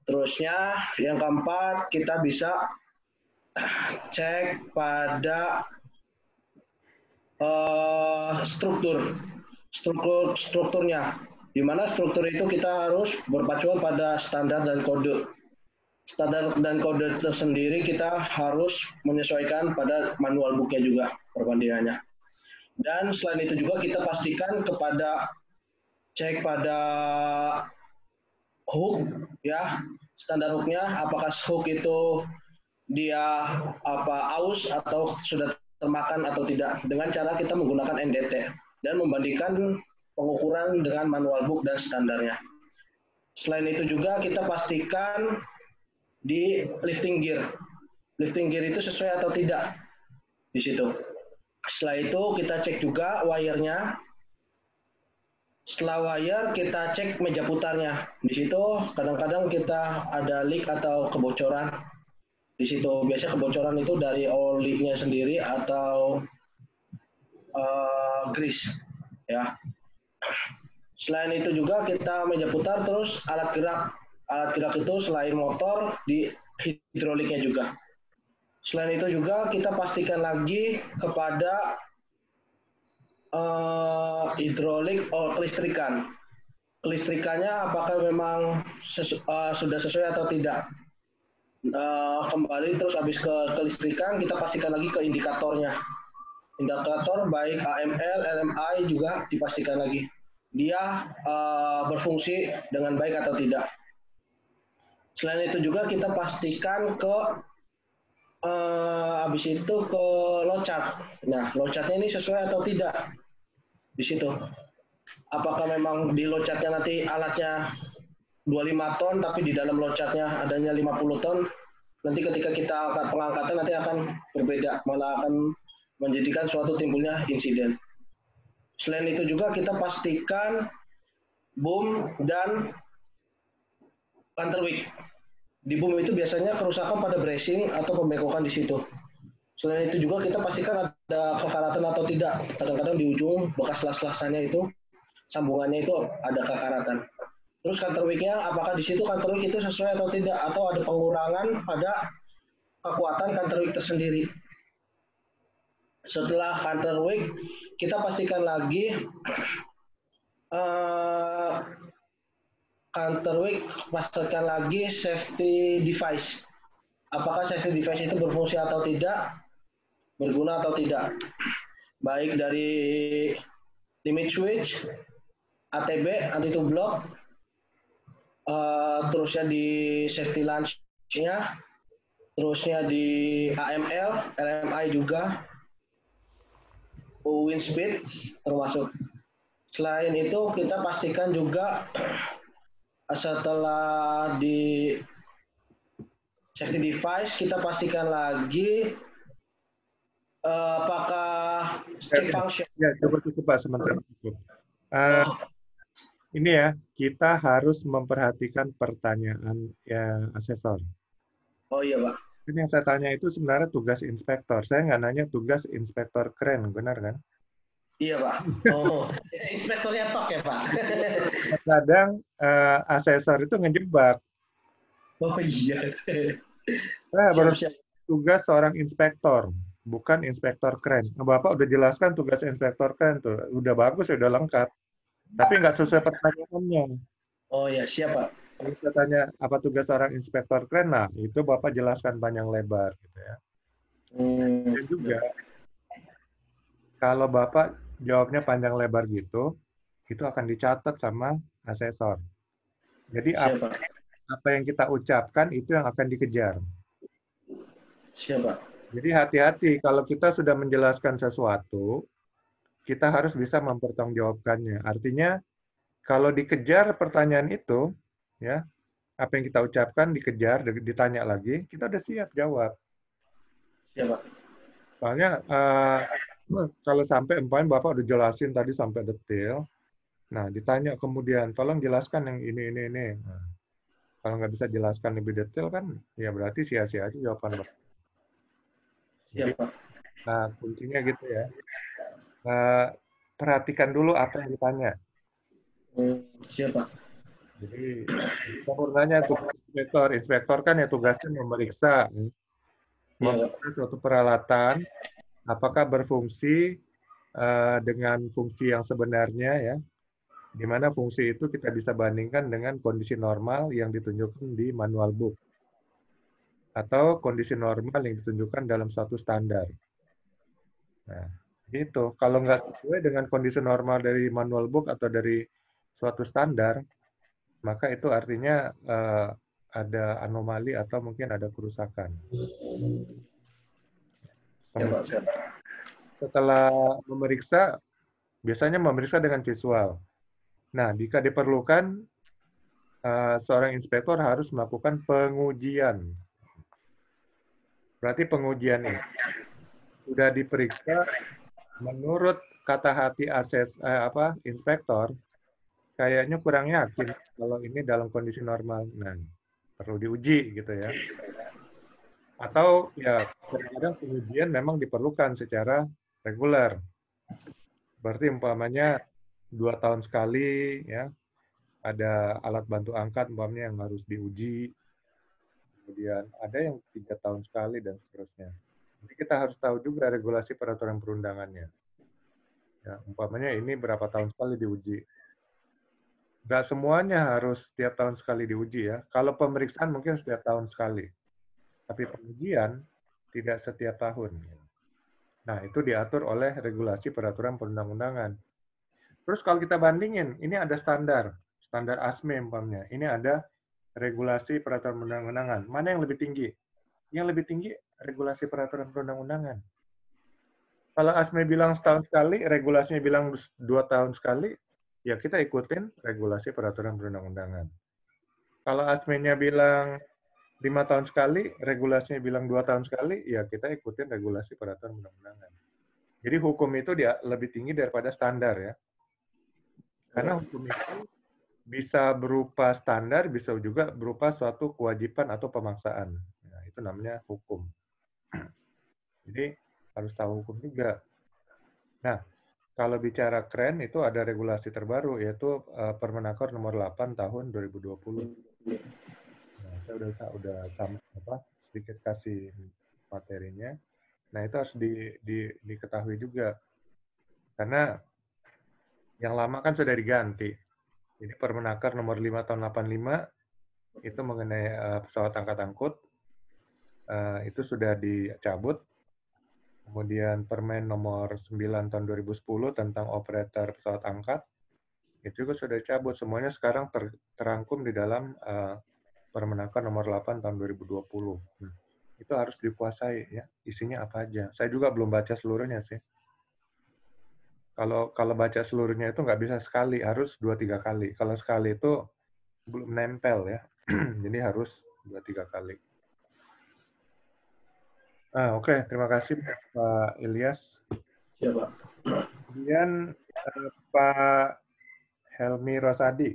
Terusnya yang keempat, kita bisa cek pada strukturnya, di mana struktur itu kita harus berpacuan pada standar dan kode. Standar dan kode tersendiri kita harus menyesuaikan pada manual booknya juga perbandingannya. Dan selain itu juga kita pastikan kepada cek pada hook ya, standar hooknya apakah hook itu dia aus atau sudah termakan atau tidak, dengan cara kita menggunakan NDT dan membandingkan pengukuran dengan manual book dan standarnya. Selain itu juga kita pastikan di lifting gear. Lifting gear itu sesuai atau tidak di situ. Setelah itu kita cek juga wire-nya. Setelah wire kita cek meja putarnya. Di situ kadang-kadang kita ada leak atau kebocoran. Di situ biasanya kebocoran itu dari olinya sendiri atau grease ya. Selain itu juga kita meja putar, terus alat gerak. Alat gerak itu selain motor di hidroliknya juga. Selain itu juga kita pastikan lagi kepada hidrolik kelistrikan. Kelistrikannya apakah memang sudah sesuai atau tidak. Kembali terus habis ke kelistrikan, kita pastikan lagi ke indikatornya. Indikator baik AML, LMI juga dipastikan lagi. Dia berfungsi dengan baik atau tidak. Selain itu juga kita pastikan ke habis itu ke load chart. Nah, load chartnya ini sesuai atau tidak di situ. Apakah memang di load chartnya nanti alatnya 25 ton, tapi di dalam load chartnya adanya 50 ton. Nanti ketika kita angkat pengangkatan nanti akan berbeda, malah akan menjadikan suatu timbulnya insiden. Selain itu juga kita pastikan boom dan counterweight. Di boom itu biasanya kerusakan pada bracing atau pembekokan di situ. Selain itu juga kita pastikan ada kekaratan atau tidak. Kadang-kadang di ujung bekas las-lasannya itu, sambungannya itu ada kekaratan. Terus counterweight-nya, apakah di situ counterweight itu sesuai atau tidak, atau ada pengurangan pada kekuatan counterweight tersendiri. Setelah counterweight, kita pastikan lagi counterweight, pastikan lagi safety device. Apakah safety device itu berfungsi atau tidak, berguna atau tidak. Baik dari limit switch, ATB, anti-to block, terusnya di safety launch-nya, terusnya di AML, LMI juga, wind speed termasuk. Selain itu kita pastikan juga setelah di safety device kita pastikan lagi apakah check function. Ya, cukup Pak, sebentar. Ini ya, kita harus memperhatikan pertanyaan ya asesor. Oh iya Pak. Ini yang saya tanya itu sebenarnya tugas inspektor. Saya nggak nanya tugas inspektor kren, benar kan? Iya Pak. Oh, inspektornya tok ya Pak. Kadang asesor itu ngejebak. Oh iya. Nah, baru tugas seorang inspektor, bukan inspektor kren. Nah, Bapak udah jelaskan tugas inspektor kren tuh, udah bagus, udah lengkap. Tapi nggak sesuai pertanyaannya. Oh ya, siap Pak. Kalau saya tanya apa tugas seorang inspektor kren, nah itu Bapak jelaskan panjang lebar, gitu ya. Dan juga kalau Bapak jawabnya panjang lebar gitu, itu akan dicatat sama asesor. Jadi apa yang kita ucapkan itu yang akan dikejar. Siapa? Jadi hati-hati kalau kita sudah menjelaskan sesuatu, kita harus bisa mempertanggungjawabkannya. Artinya kalau dikejar pertanyaan itu, ya apa yang kita ucapkan dikejar, ditanya lagi, kita udah siap jawab. Siapa? Soalnya kalau sampai umpamanya Bapak udah jelasin tadi sampai detail, nah ditanya kemudian, tolong jelaskan yang ini. Nah, kalau nggak bisa jelaskan lebih detail kan, ya berarti sia-sia aja jawaban Bapak. Jadi, nah kuncinya gitu ya. Perhatikan dulu apa yang ditanya. Siapa? Jadi sempurnanya tugas inspektor. Inspektor kan ya tugasnya memeriksa, Iya, Pak. suatu peralatan apakah berfungsi dengan fungsi yang sebenarnya ya, di mana fungsi itu kita bisa bandingkan dengan kondisi normal yang ditunjukkan di manual book atau kondisi normal yang ditunjukkan dalam suatu standar. Nah, gitu. Kalau nggak sesuai dengan kondisi normal dari manual book atau dari suatu standar, maka itu artinya ada anomali atau mungkin ada kerusakan. Ya, Pak. Kemudian Siap. setelah memeriksa, biasanya memeriksa dengan visual. Nah, jika diperlukan, seorang inspektor harus melakukan pengujian. Berarti pengujian ini sudah diperiksa menurut kata hati inspektor, kayaknya kurang yakin kalau ini dalam kondisi normal. Nah, perlu diuji gitu ya. Atau ya kadang-kadang pengujian memang diperlukan secara reguler. Berarti umpamanya 2 tahun sekali ya, ada alat bantu angkat umpamanya yang harus diuji. Kemudian ada yang 3 tahun sekali dan seterusnya. Jadi kita harus tahu juga regulasi peraturan perundangannya. Ya, umpamanya ini berapa tahun sekali diuji. Nggak semuanya harus setiap tahun sekali diuji ya. Kalau pemeriksaan mungkin setiap tahun sekali. Tapi pengujian tidak setiap tahun. Nah, itu diatur oleh regulasi peraturan perundang-undangan. Terus kalau kita bandingin, ini ada standar ASME umpamanya. Ini ada regulasi peraturan perundang-undangan. Mana yang lebih tinggi? Yang lebih tinggi regulasi peraturan perundang-undangan. Kalau ASME bilang setahun sekali, regulasinya bilang 2 tahun sekali, ya kita ikutin regulasi peraturan perundang-undangan. Kalau ASME-nya bilang 5 tahun sekali, regulasinya bilang 2 tahun sekali, ya kita ikutin regulasi peraturan perundang-undangan. Jadi hukum itu dia lebih tinggi daripada standar ya. Karena hukum itu bisa berupa standar, bisa juga berupa suatu kewajiban atau pemaksaan. Nah, itu namanya hukum. Jadi harus tahu hukum juga. Nah, kalau bicara keren itu ada regulasi terbaru yaitu Permenaker nomor 8 tahun 2020. Nah, saya udah sedikit kasih materinya. Nah, itu harus diketahui juga. Karena yang lama kan sudah diganti. Jadi Permenaker nomor 5 tahun 85 itu mengenai pesawat angkat-angkut itu sudah dicabut. Kemudian Permen nomor 9 tahun 2010 tentang operator pesawat angkat itu juga sudah dicabut. Semuanya sekarang terangkum di dalam Permenaker nomor 8 tahun 2020. Nah, itu harus dikuasai ya. Isinya apa aja. Saya juga belum baca seluruhnya sih. Kalau baca seluruhnya itu nggak bisa sekali, harus 2-3 kali. Kalau sekali itu belum nempel ya. Jadi harus 2-3 kali. Oke. Terima kasih Pak Ilyas. Siap, Pak. Kemudian Pak Helmi Rosadi.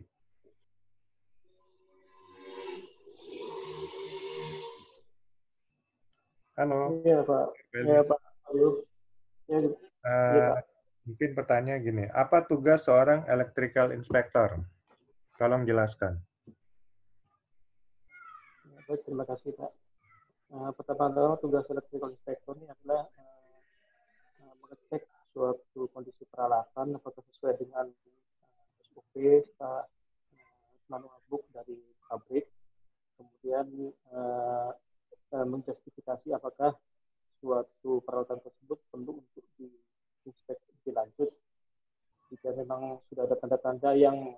Halo. Iya Pak, Helmi. iya Pak. Halo. Ya, iya Pak. Mungkin pertanyaan gini, apa tugas seorang electrical inspector? Tolong jelaskan. Baik, terima kasih Pak. Pertama-tama tugas electrical inspector ini adalah mengecek suatu kondisi peralatan apakah sesuai dengan SOP, manual book dari pabrik, kemudian menjustifikasi apakah suatu peralatan tersebut perlu untuk diinspeksi lebih lanjut jika memang sudah ada tanda-tanda yang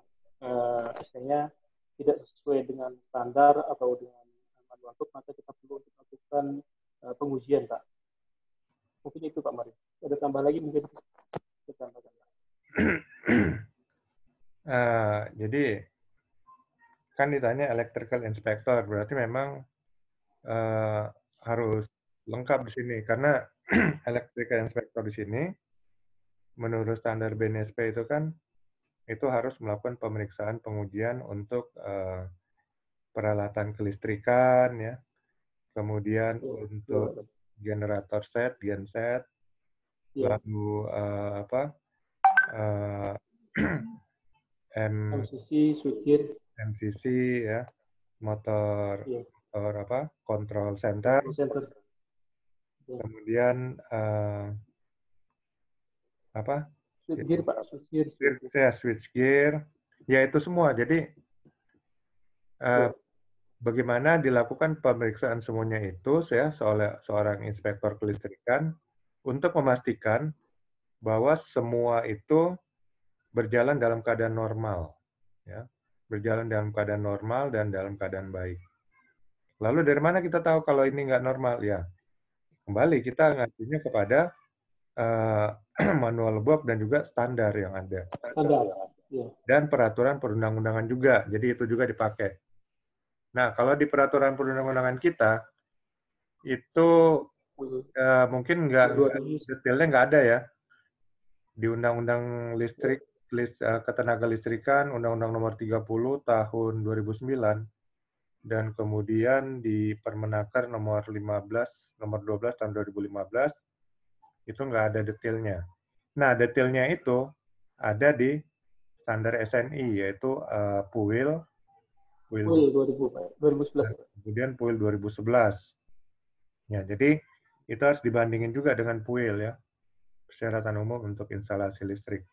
misalnya tidak sesuai dengan standar atau dengan manual book, maka kita perlu untuk melakukan pengujian, Pak. Mungkin itu, Pak Mari. Ada tambah lagi mungkin kita tambahkan. Jadi kan ditanya electrical inspector, berarti memang harus lengkap di sini karena electrical inspector di sini menurut standar BNSP itu kan itu harus melakukan pemeriksaan pengujian untuk peralatan kelistrikan ya, kemudian untuk generator set, genset, lalu MCC, switchgear. MCC ya, motor Iya. control center, Control center. Iya. kemudian Switchgear Pak, switchgear. switchgear, ya itu semua. Jadi Iya. bagaimana dilakukan pemeriksaan semuanya itu ya oleh seorang inspektor kelistrikan untuk memastikan bahwa semua itu berjalan dalam keadaan normal, ya, berjalan dalam keadaan normal dan dalam keadaan baik. Lalu dari mana kita tahu kalau ini nggak normal? Ya, kembali kita ngacunya kepada manual work dan juga standar yang ada. Standar. Iya. Dan peraturan perundang-undangan juga, jadi itu juga dipakai. Nah, kalau di peraturan perundang-undangan kita, itu mungkin detailnya nggak ada ya. Di Undang-Undang Listrik, Ketenaga Listrikan, Undang-Undang Nomor 30 Tahun 2009, dan kemudian di Permenaker Nomor 12 Tahun 2015, itu nggak ada detailnya. Nah, detailnya itu ada di standar SNI, yaitu PUIL 2011. Kemudian PUIL 2011. Ya, jadi itu harus dibandingin juga dengan PUIL ya, persyaratan umum untuk instalasi listrik.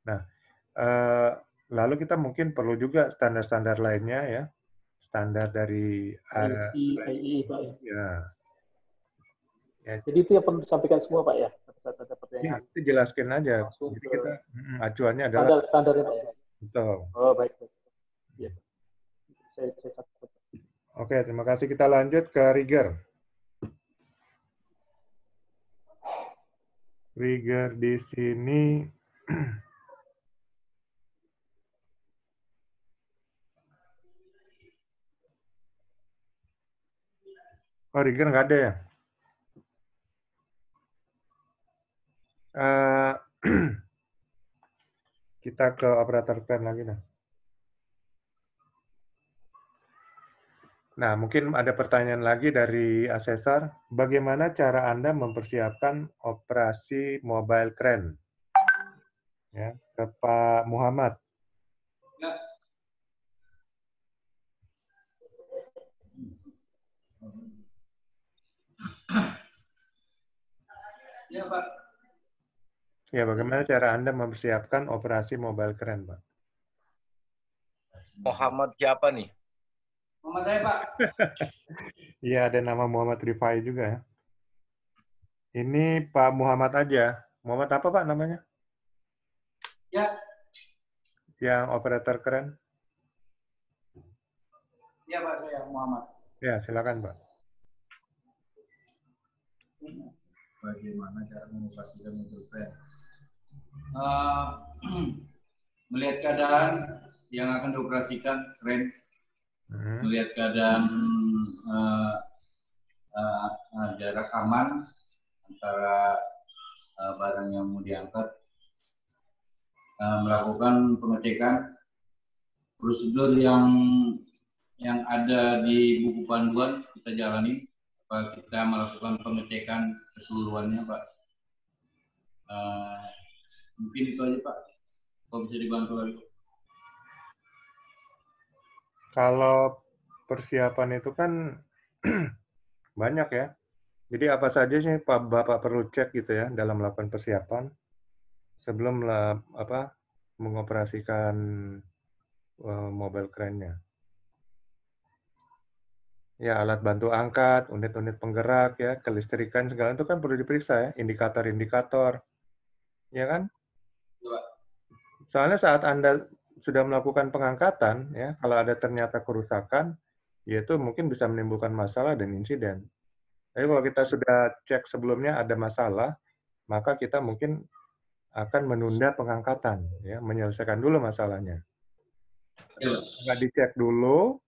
Nah, lalu kita mungkin perlu juga standar-standar lainnya ya, standar dari IEEE Pak ya. Ya. Jadi itu yang perlu disampaikan semua Pak ya. Saat ada pertanyaan. Itu jelaskan aja. Langsung jadi kita acuannya adalah standarnya Pak ya. betul. Oh baik. Ya. Saya Oke, terima kasih. Kita lanjut ke Rieger. Rieger di sini oh, Rieger nggak ada ya? Kita ke operator kren lagi nah. Nah, mungkin ada pertanyaan lagi dari asesor. Bagaimana cara Anda mempersiapkan operasi mobile crane? Ya, ke Pak Muhammad. Ya. Ya, Pak. Ya, bagaimana cara Anda mempersiapkan operasi mobile crane, Pak? Muhammad siapa nih? Muhammad saya, Pak. Iya, ada nama Muhammad Rifai juga ya. Ini Pak Muhammad aja. Muhammad apa Pak namanya? Ya. Yang operator keren? Ya Pak, saya Muhammad. Ya, silakan Pak. Bagaimana cara mengoperasikan mobil kren? Melihat keadaan yang akan dioperasikan kren, melihat keadaan jarak aman antara barang yang mau diangkat, melakukan pengecekan prosedur yang ada di buku panduan kita jalani. Kita melakukan pengecekan keseluruhannya, Pak. Mungkin itu aja, Pak. Kalau bisa dibantu lagi. Kalau persiapan itu kan banyak ya. Jadi apa saja sih Pak Bapak perlu cek gitu ya dalam melakukan persiapan sebelum mengoperasikan mobile crane-nya. Ya, alat bantu angkat, unit-unit penggerak, ya, kelistrikan, segala itu kan perlu diperiksa ya, indikator-indikator. Ya kan? Soalnya saat Anda sudah melakukan pengangkatan, ya, kalau ada ternyata kerusakan, ya itu mungkin bisa menimbulkan masalah dan insiden. Jadi kalau kita sudah cek sebelumnya ada masalah, maka kita mungkin akan menunda pengangkatan, ya, menyelesaikan dulu masalahnya. Nggak dicek dulu,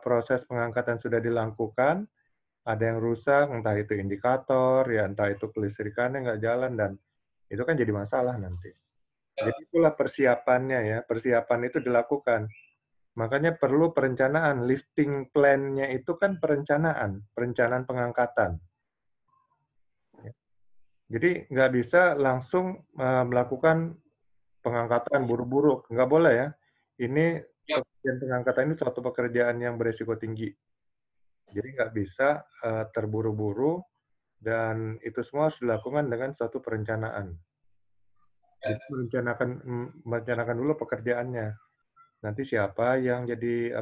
proses pengangkatan sudah dilakukan, ada yang rusak, entah itu indikator, ya entah itu kelistrikannya nggak jalan, dan itu kan jadi masalah nanti. Jadi itulah persiapannya ya, persiapan itu dilakukan. Makanya perlu perencanaan, lifting plan-nya itu kan perencanaan pengangkatan. Jadi nggak bisa langsung melakukan pengangkatan buru-buru, nggak boleh ya. ini pekerjaan pengangkatan ini suatu pekerjaan yang beresiko tinggi. Jadi nggak bisa terburu-buru dan itu semua harus dilakukan dengan suatu perencanaan. Jadi merencanakan dulu pekerjaannya. Nanti siapa yang jadi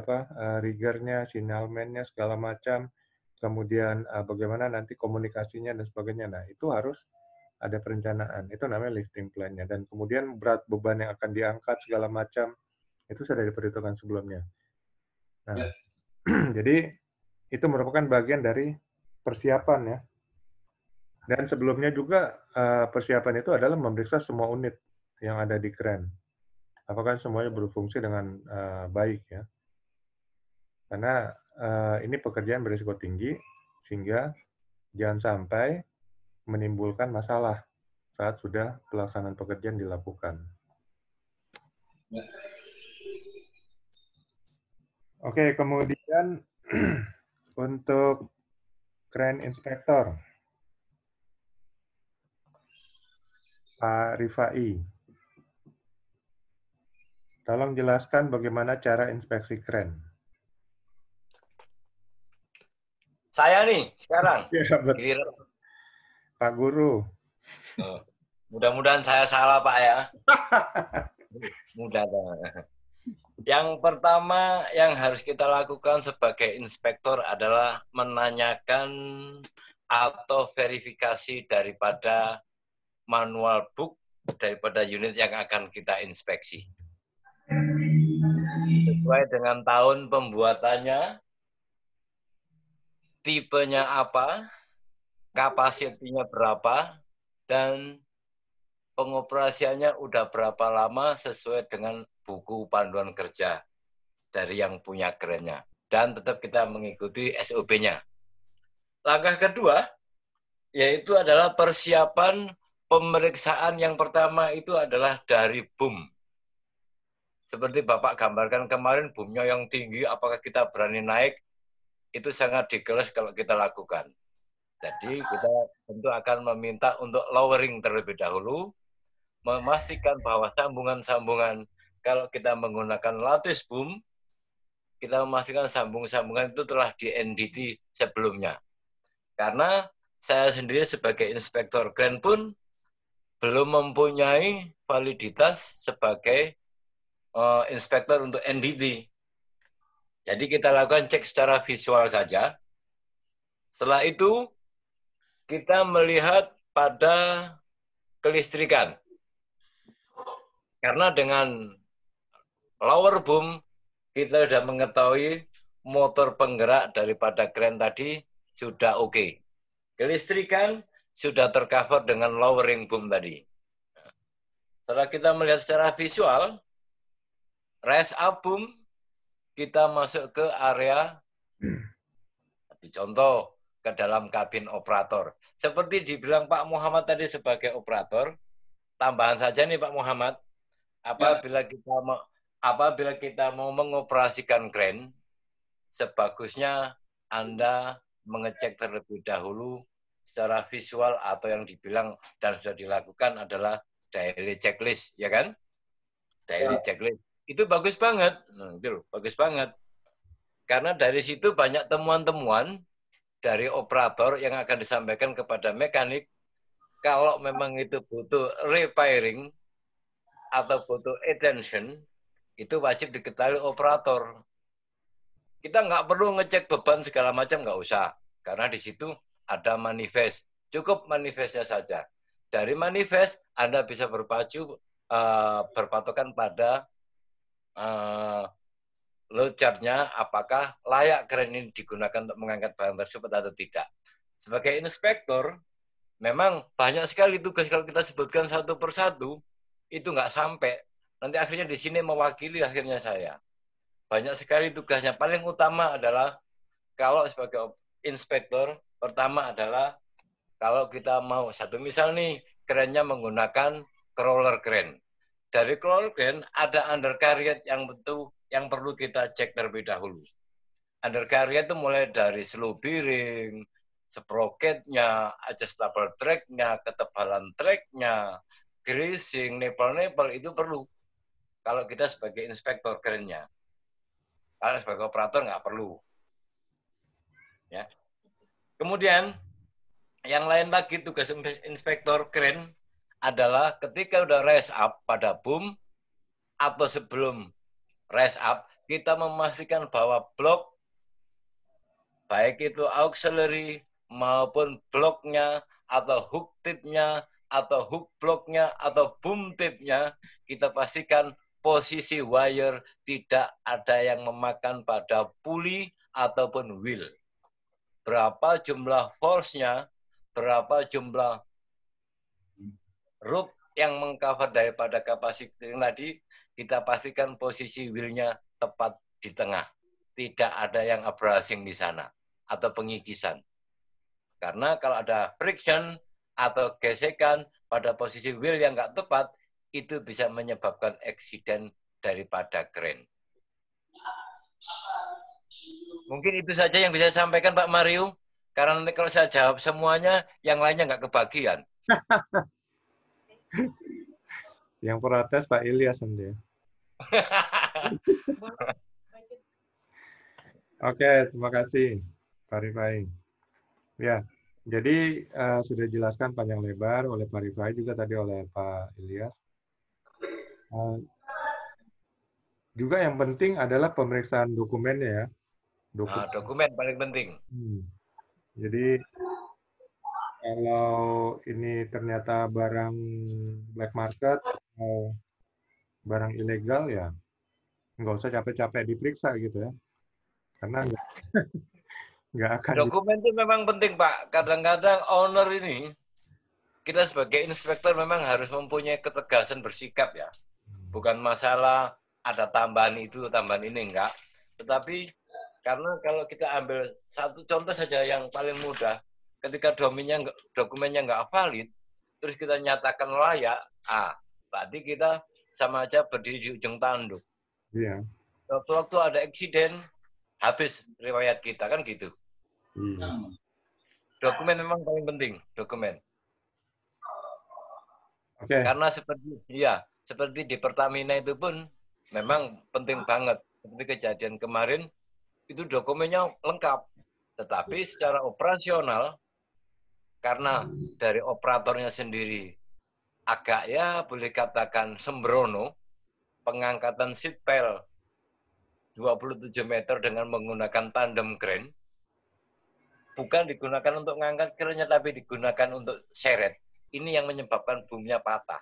riggernya, signalman-nya segala macam, kemudian bagaimana nanti komunikasinya dan sebagainya. Nah, itu harus ada perencanaan. Itu namanya lifting plan-nya. Dan kemudian berat beban yang akan diangkat segala macam itu sudah diperhitungkan sebelumnya. Nah, jadi itu merupakan bagian dari persiapan ya. Dan sebelumnya juga persiapan itu adalah memeriksa semua unit yang ada di kren. Apakah semuanya berfungsi dengan baik ya. Karena ini pekerjaan berisiko tinggi, sehingga jangan sampai menimbulkan masalah saat sudah pelaksanaan pekerjaan dilakukan. Oke, kemudian untuk crane inspector, Pak Rifai. Tolong jelaskan bagaimana cara inspeksi kren. Saya nih sekarang. Ya, betul. Pak Guru. Mudah-mudahan saya salah, Pak ya. Mudah banget. Yang pertama yang harus kita lakukan sebagai inspektor adalah menanyakan atau verifikasi daripada manual book daripada unit yang akan kita inspeksi. Sesuai dengan tahun pembuatannya, tipenya apa, kapasitinya berapa, dan pengoperasiannya udah berapa lama sesuai dengan buku panduan kerja dari yang punya kerennya. Dan tetap kita mengikuti SOP-nya. Langkah kedua, yaitu adalah persiapan pemeriksaan yang pertama itu adalah dari boom. Seperti Bapak gambarkan kemarin, boomnya yang tinggi, apakah kita berani naik? Itu sangat dikeles kalau kita lakukan. Jadi kita tentu akan meminta untuk lowering terlebih dahulu, memastikan bahwa sambungan-sambungan, kalau kita menggunakan lattice boom, kita memastikan sambung-sambungan itu telah di NDT sebelumnya. Karena saya sendiri sebagai inspektor kren pun belum mempunyai validitas sebagai inspektor untuk NDT. Jadi kita lakukan cek secara visual saja. Setelah itu, kita melihat pada kelistrikan. Karena dengan lower boom, kita sudah mengetahui motor penggerak daripada kren tadi sudah oke. Kelistrikan sudah tercover dengan lowering boom tadi. Setelah kita melihat secara visual, raise up boom, kita masuk ke area, contoh, ke dalam kabin operator. Seperti dibilang Pak Muhammad tadi sebagai operator, tambahan saja nih Pak Muhammad, apabila kita mau mengoperasikan kren, sebagusnya Anda mengecek terlebih dahulu secara visual atau yang dibilang dan sudah dilakukan adalah daily checklist, ya kan? Daily checklist. Itu bagus banget. Nah, itu loh, bagus banget. Karena dari situ banyak temuan-temuan dari operator yang akan disampaikan kepada mekanik. Kalau memang itu butuh repairing atau butuh attention, itu wajib diketahui operator. Kita nggak perlu ngecek beban segala macam, nggak usah. Karena di situ ada manifest. Cukup manifestnya saja. Dari manifest, Anda bisa berpatokan pada load charge-nya, apakah layak kren ini digunakan untuk mengangkat barang tersebut atau tidak. Sebagai inspektor, memang banyak sekali tugas kalau kita sebutkan satu persatu, itu nggak sampai. Nanti akhirnya di sini mewakili akhirnya saya. Banyak sekali tugasnya. Paling utama adalah kalau sebagai inspektor, pertama adalah kalau kita mau, satu misal nih, kerennya menggunakan crawler crane. Dari crawler crane ada undercarriage yang perlu kita cek terlebih dahulu. Undercarriage itu mulai dari slow bearing, sprocketnya, adjustable track-nya, ketebalan track-nya, greasing, nipple-nipple itu perlu. kalau kita sebagai inspektor kerennya. Kalau sebagai operator nggak perlu. Ya. Kemudian yang lain lagi tugas inspektor keren adalah ketika udah raise up pada boom atau sebelum raise up, kita memastikan bahwa blok baik itu auxiliary maupun bloknya atau hook tipnya atau hook bloknya atau boom tipnya, kita pastikan posisi wire tidak ada yang memakan pada pulley ataupun wheel. Berapa jumlah force-nya, berapa jumlah rope yang mengcover daripada kapasitor tadi, kita pastikan posisi wheel-nya tepat di tengah. Tidak ada yang abrasing di sana atau pengikisan. Karena kalau ada friction atau gesekan pada posisi wheel yang nggak tepat, itu bisa menyebabkan eksiden daripada kren. Mungkin itu saja yang bisa saya sampaikan Pak Mario. Karena nanti kalau saya jawab semuanya, yang lainnya nggak kebagian. Yang protes Pak Ilyas sendiri. Oke, terima kasih Pak Rifai. Ya, jadi sudah dijelaskan panjang lebar oleh Pak Rifai juga tadi oleh Pak Ilyas. Juga yang penting adalah pemeriksaan dokumennya ya. Dokumen paling penting. Jadi kalau ini ternyata barang black market atau barang ilegal ya nggak usah capek-capek diperiksa gitu ya. Karena nggak akan. Dokumen itu memang penting Pak. Kadang-kadang owner ini, kita sebagai inspektor memang harus mempunyai ketegasan bersikap ya. Bukan masalah ada tambahan itu, tambahan ini, enggak. Tetapi karena kalau kita ambil satu contoh saja yang paling mudah, ketika dokumennya nggak valid, terus kita nyatakan layak, berarti kita sama aja berdiri di ujung tanduk. Iya. Waktu ada eksiden, habis riwayat kita, kan gitu. Iya. Dokumen memang paling penting, dokumen. Oke. Karena seperti di Pertamina itu pun memang penting banget. Seperti kejadian kemarin, itu dokumennya lengkap. Tetapi secara operasional, karena dari operatornya sendiri agak ya boleh katakan sembrono, pengangkatan seat pail 27 meter dengan menggunakan tandem crane, bukan digunakan untuk mengangkat kerennya, tapi digunakan untuk seret. Ini yang menyebabkan boomnya patah.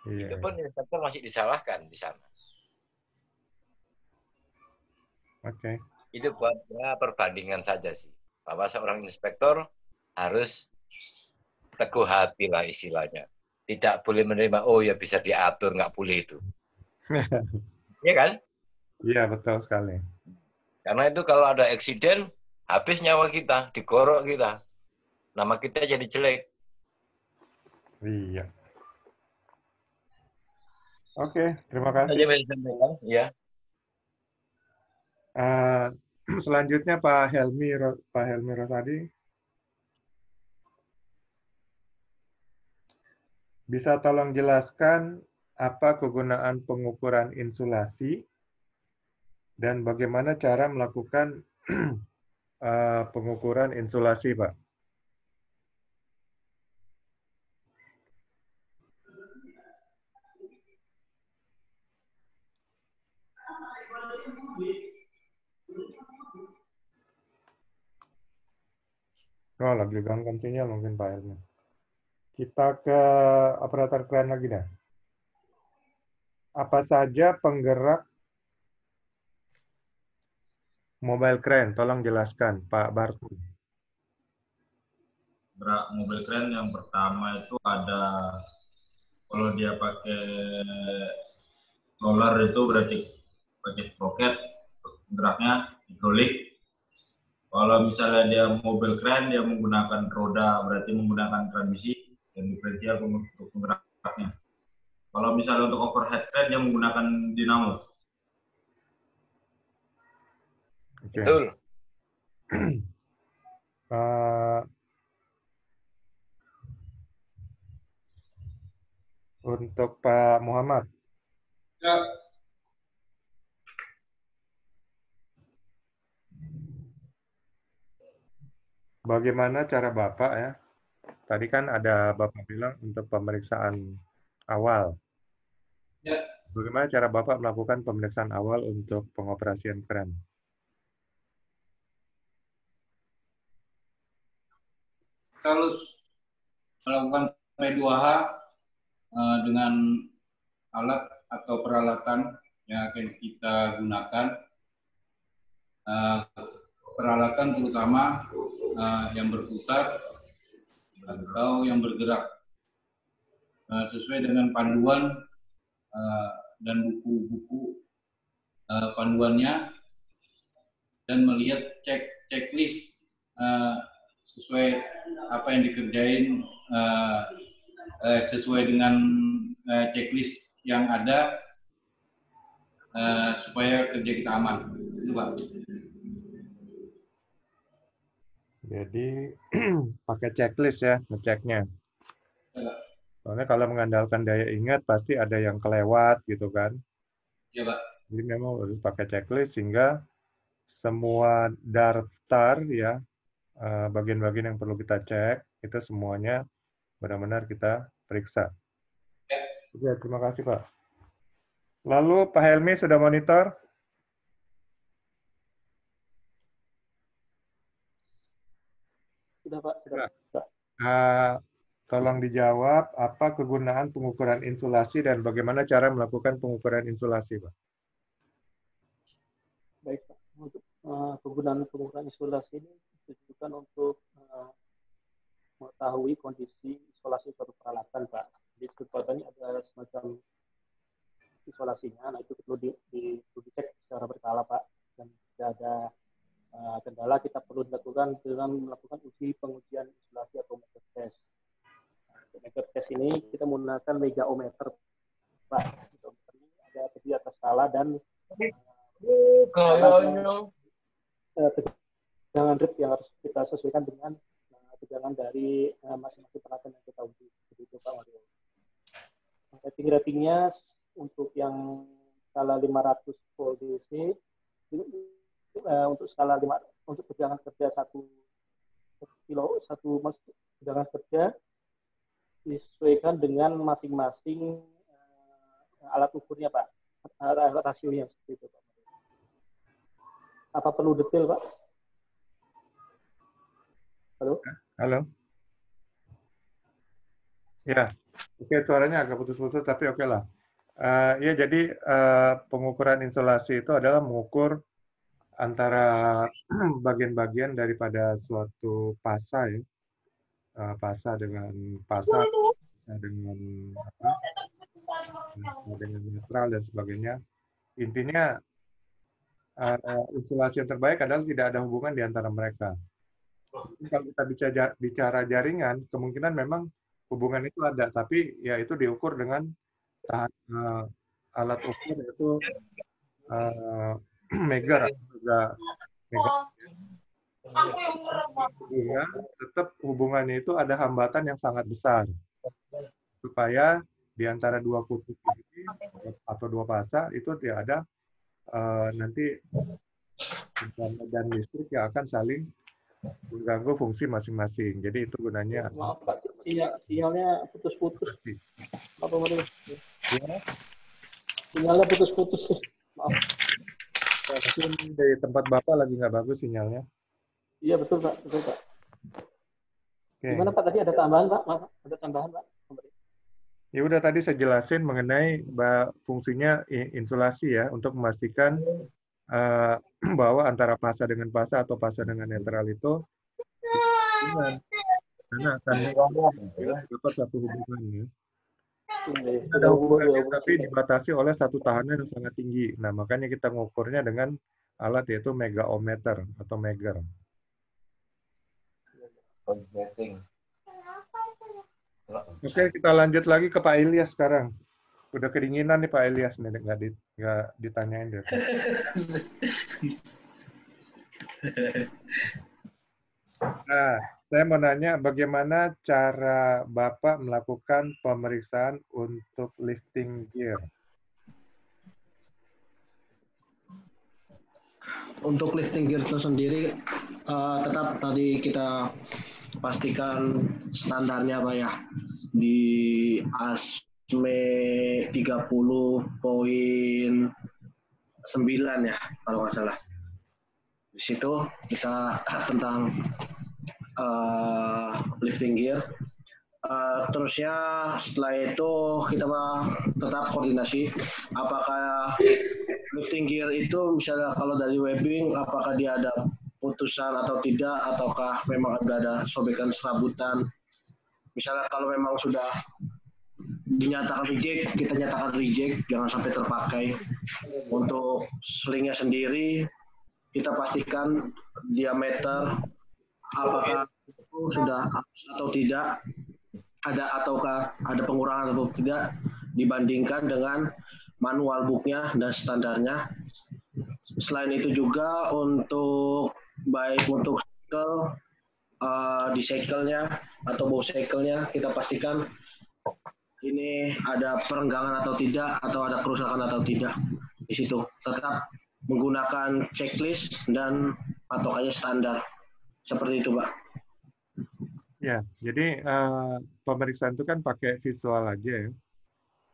Itu pun inspektor masih disalahkan di sana. Oke. Itu buat perbandingan saja sih. Bahwa seorang inspektor harus teguh hati lah istilahnya. Tidak boleh menerima, oh ya bisa diatur, nggak boleh itu. Iya kan? Iya, betul sekali. Karena itu kalau ada eksiden, habis nyawa kita, digorok kita. Nama kita jadi jelek. Iya. Oke, terima kasih. Ya. Selanjutnya Pak Helmi Rosadi. Bisa tolong jelaskan apa kegunaan pengukuran insulasi dan bagaimana cara melakukan pengukuran insulasi, Pak? Oh, lagi gangguan sinyal mungkin Pak Helmi. Kita ke operator keren lagi dah. Apa saja penggerak mobile crane? Tolong jelaskan, Pak Bartu. Gerak mobil keren yang pertama itu ada, kalau dia pakai roller itu berarti pakai sprocket, geraknya hidrolik. Kalau misalnya dia mobil keren, dia menggunakan roda, berarti menggunakan transmisi dan diferensial untuk penggeraknya. Kalau misalnya untuk overhead crane, dia menggunakan dinamo. Okay. Betul. Untuk Pak Muhammad. Ya. Bagaimana cara Bapak ya? Tadi kan ada Bapak bilang untuk pemeriksaan awal. Ya. Bagaimana cara Bapak melakukan pemeriksaan awal untuk pengoperasian kran? Kalau melakukan P2H dengan alat atau peralatan yang akan kita gunakan, peralatan terutama yang berputar atau yang bergerak, sesuai dengan panduan dan buku-buku panduannya, dan melihat checklist sesuai apa yang dikerjain, sesuai dengan checklist yang ada, supaya kerja kita aman. Itu Pak. Jadi pakai checklist ya ngeceknya. Ya, Soalnya kalau mengandalkan daya ingat pasti ada yang kelewat gitu kan. ya Pak. Jadi memang harus pakai checklist sehingga semua daftar ya bagian-bagian yang perlu kita cek itu semuanya benar-benar kita periksa. Oke, terima kasih Pak. Lalu Pak Helmi sudah monitor? Sudah Pak, sudah. Tolong dijawab apa kegunaan pengukuran insulasi dan bagaimana cara melakukan pengukuran insulasi, Pak? Baik Pak. Untuk kegunaan pengukuran isolasi ini ditujukan untuk mengetahui kondisi isolasi suatu peralatan Pak. Jadi kekuatannya ada semacam isolasinya, nah itu perlu dicek secara berkala Pak. Dan jika ada kendala kita perlu dilakukan dengan melakukan pengujian isolasi atau meter test. Meter test ini kita menggunakan megaometer Pak. Megaometer ini ada di atas skala dan tegangan rib yang harus kita sesuaikan dengan tegangan dari masing-masing peralatan yang kita uji. Jadi itu Pak Mario. Rating-ratingnya untuk yang skala 500 volt DC untuk skala 5 untuk tegangan kerja 1 kilo, tegangan kerja disesuaikan dengan masing-masing alat ukurnya Pak, rasionya seperti itu Pak. Apa perlu detail Pak? Halo? Halo? Ya, oke suaranya agak putus-putus tapi oke lah. Ya jadi pengukuran insulasi itu adalah mengukur antara bagian-bagian daripada suatu pasa ya, pasa dengan pasa dengan dengan netral dan sebagainya. Intinya insulasi yang terbaik adalah tidak ada hubungan di antara mereka. Kalau kita bicara jaringan, kemungkinan memang hubungan itu ada, tapi ya itu diukur dengan alat ukur yaitu Megger atau Megger. Tetap hubungannya itu ada hambatan yang sangat besar supaya di antara dua kutub ini atau dua pasa itu tidak ada nanti dan listrik yang akan saling mengganggu fungsi masing-masing. Jadi itu gunanya. Maaf Pak, sinyalnya putus-putus. Apa Mario? Sinyalnya putus-putus. Maaf. Mungkin dari tempat Bapak lagi nggak bagus sinyalnya. Iya betul Pak, betul Pak. Okay. Gimana Pak tadi ada tambahan Pak? Maaf, ada tambahan Pak? Ya udah tadi saya jelasin mengenai fungsinya insulasi ya untuk memastikan bahwa antara pasa dengan pasa atau pasa dengan netral itu karena akan dapat satu hubungan ya. Ada hubungannya tapi dibatasi oleh satu tekanan yang sangat tinggi. Nah makanya kita mengukurnya dengan alat yaitu megaometer atau Megger. Oke, kita lanjut lagi ke Pak Ilyas sekarang. Udah kedinginan nih Pak Ilyas nih, nggak ditanyain deh. Nah, saya mau nanya bagaimana cara Bapak melakukan pemeriksaan untuk lifting gear? Untuk lifting gear itu sendiri tetap tadi kita pastikan standarnya Pak ya di ASME 30.9 ya kalau nggak salah. Di situ kita tentang lifting gear. Terusnya setelah itu kita tetap koordinasi apakah lifting gear itu misalnya kalau dari webbing apakah dia ada putusan atau tidak ataukah memang ada sobekan serabutan. Misalnya kalau memang sudah dinyatakan reject, kita nyatakan reject, jangan sampai terpakai. Untuk slingnya sendiri kita pastikan diameter apakah itu sudah atau tidak, ada ataukah ada pengurangan atau tidak dibandingkan dengan manual booknya dan standarnya. Selain itu juga untuk baik untuk cycle, di cycle-nya atau bow cycle-nya kita pastikan ini ada perenggangan atau tidak atau ada kerusakan atau tidak. Di situ tetap menggunakan checklist dan patokannya standar. Seperti itu, Pak. Ya, jadi pemeriksaan itu kan pakai visual aja ya.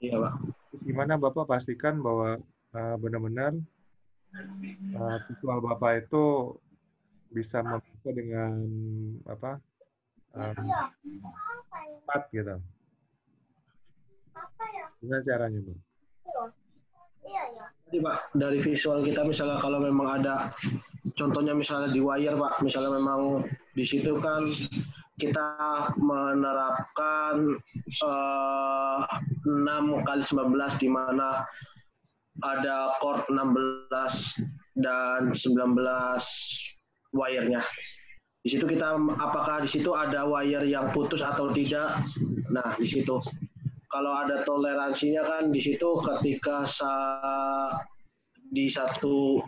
Iya, Pak. Terus gimana Bapak pastikan bahwa benar-benar visual Bapak itu bisa membaca dengan apa tepat gitu. Gimana caranya, Pak? Jadi Pak, dari visual kita misalnya kalau memang ada contohnya misalnya di wire Pak, misalnya memang di situ kan kita menerapkan 6x19 di mana ada cord 16 dan 19 wire-nya. Di situ kita apakah di situ ada wire yang putus atau tidak. Nah, di situ kalau ada toleransinya kan di situ ketika di satu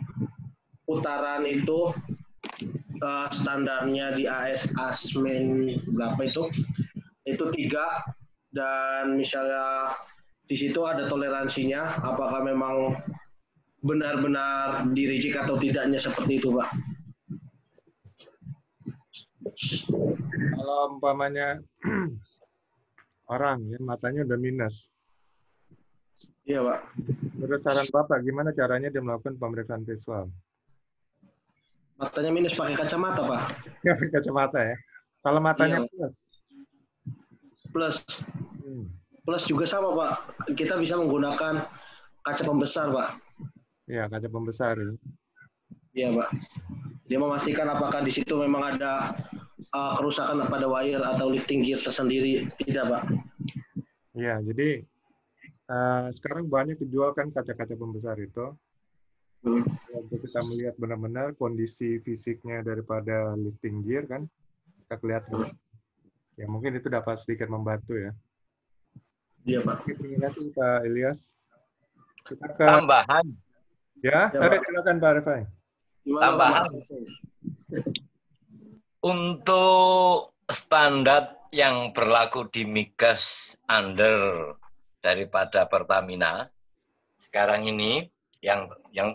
putaran itu standarnya di ASME berapa itu 3 dan misalnya di situ ada toleransinya apakah memang benar-benar di reject atau tidaknya seperti itu Pak. Kalau umpamanya orang ya matanya udah minus. Iya Pak. Menurut saran Bapak, gimana caranya dia melakukan pemeriksaan visual? Matanya minus pakai kacamata Pak. Ya, pakai kacamata ya. Kalau matanya Iya. plus. Plus juga sama Pak. Kita bisa menggunakan kaca pembesar Pak. Iya, kaca pembesar ya. Iya Pak. Dia memastikan apakah di situ memang ada kerusakan pada wire atau lifting gear tersendiri, tidak Pak? Iya, jadi sekarang banyak dijual kan kaca-kaca pembesar itu. Untuk kita melihat benar-benar kondisi fisiknya daripada lifting gear kan, kita kelihatan. Ya mungkin itu dapat sedikit membantu ya. Iya Pak. Terima kasih Pak Ilyas. Kita ke Tambahan. ya, silakan Pak Rifai. Tambahan. Untuk standar yang berlaku di migas under daripada Pertamina sekarang ini yang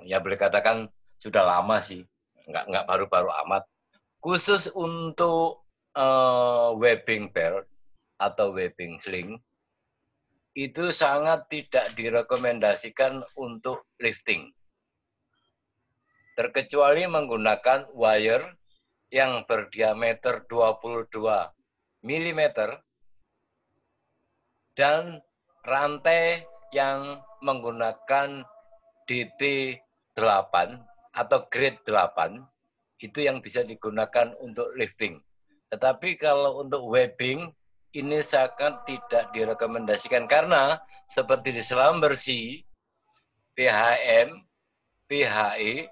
ya boleh katakan sudah lama sih, nggak baru-baru amat. Khusus untuk webbing belt atau webbing sling itu sangat tidak direkomendasikan untuk lifting. Terkecuali menggunakan wire yang berdiameter 22 mm dan rantai yang menggunakan DT8 atau grade 8 itu yang bisa digunakan untuk lifting. Tetapi kalau untuk webbing ini sangat tidak direkomendasikan karena seperti di selam bersih, PHM, PHE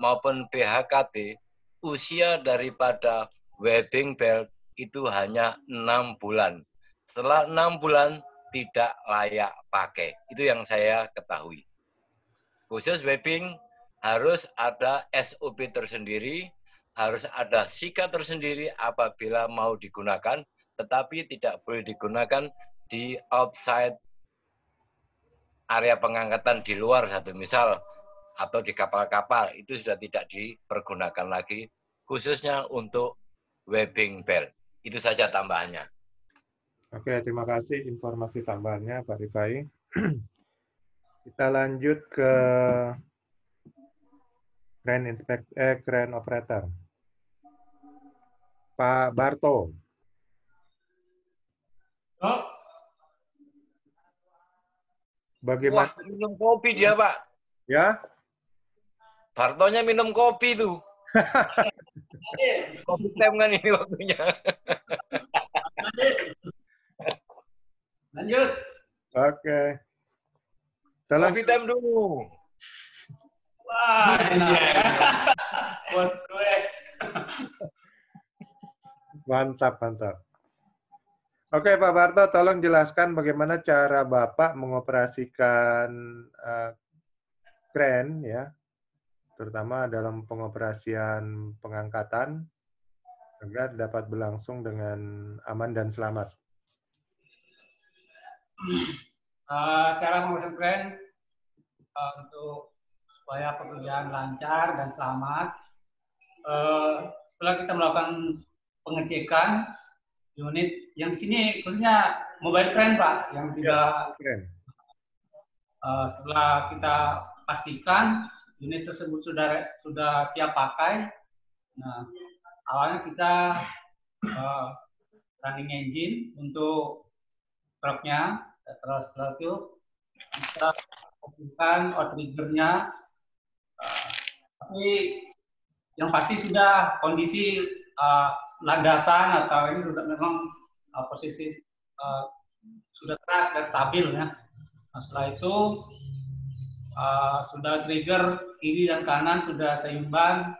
maupun PHKT usia daripada webbing belt itu hanya 6 bulan. Setelah 6 bulan tidak layak pakai. Itu yang saya ketahui. Khusus webbing harus ada SOP tersendiri, harus ada SIKA tersendiri apabila mau digunakan, tetapi tidak boleh digunakan di outside area pengangkatan di luar satu misal, atau di kapal-kapal, itu sudah tidak dipergunakan lagi, khususnya untuk webbing belt. Itu saja tambahannya. Oke, terima kasih informasi tambahannya Pak Rifai. Kita lanjut ke crane operator. Pak Barto. Oh, Wah, Bagaimana? minum kopi dia, Pak. Ya? Bartonya minum kopi tuh. Kopi time kan ini waktunya. lanjut. Oke. Tolong. Kopi time dulu. Wah, enak. Bos gue. Mantap, mantap. Oke, Pak Barto, tolong jelaskan bagaimana cara Bapak mengoperasikan crane, ya, terutama dalam pengoperasian pengangkatan, agar dapat berlangsung dengan aman dan selamat. Cara menguruskan crane untuk supaya pekerjaan lancar dan selamat. Setelah kita melakukan pengecekan unit yang di sini khususnya mobile crane Pak yang tidak setelah kita pastikan unit tersebut sudah siap pakai. Nah, awalnya kita running engine untuk truknya, terus setelah itu kita pastikan outriggernya, tapi yang pasti sudah kondisi landasan atau ini sudah memang posisi sudah keras dan stabil ya. Nah, setelah itu sudah trigger kiri dan kanan sudah seimbang.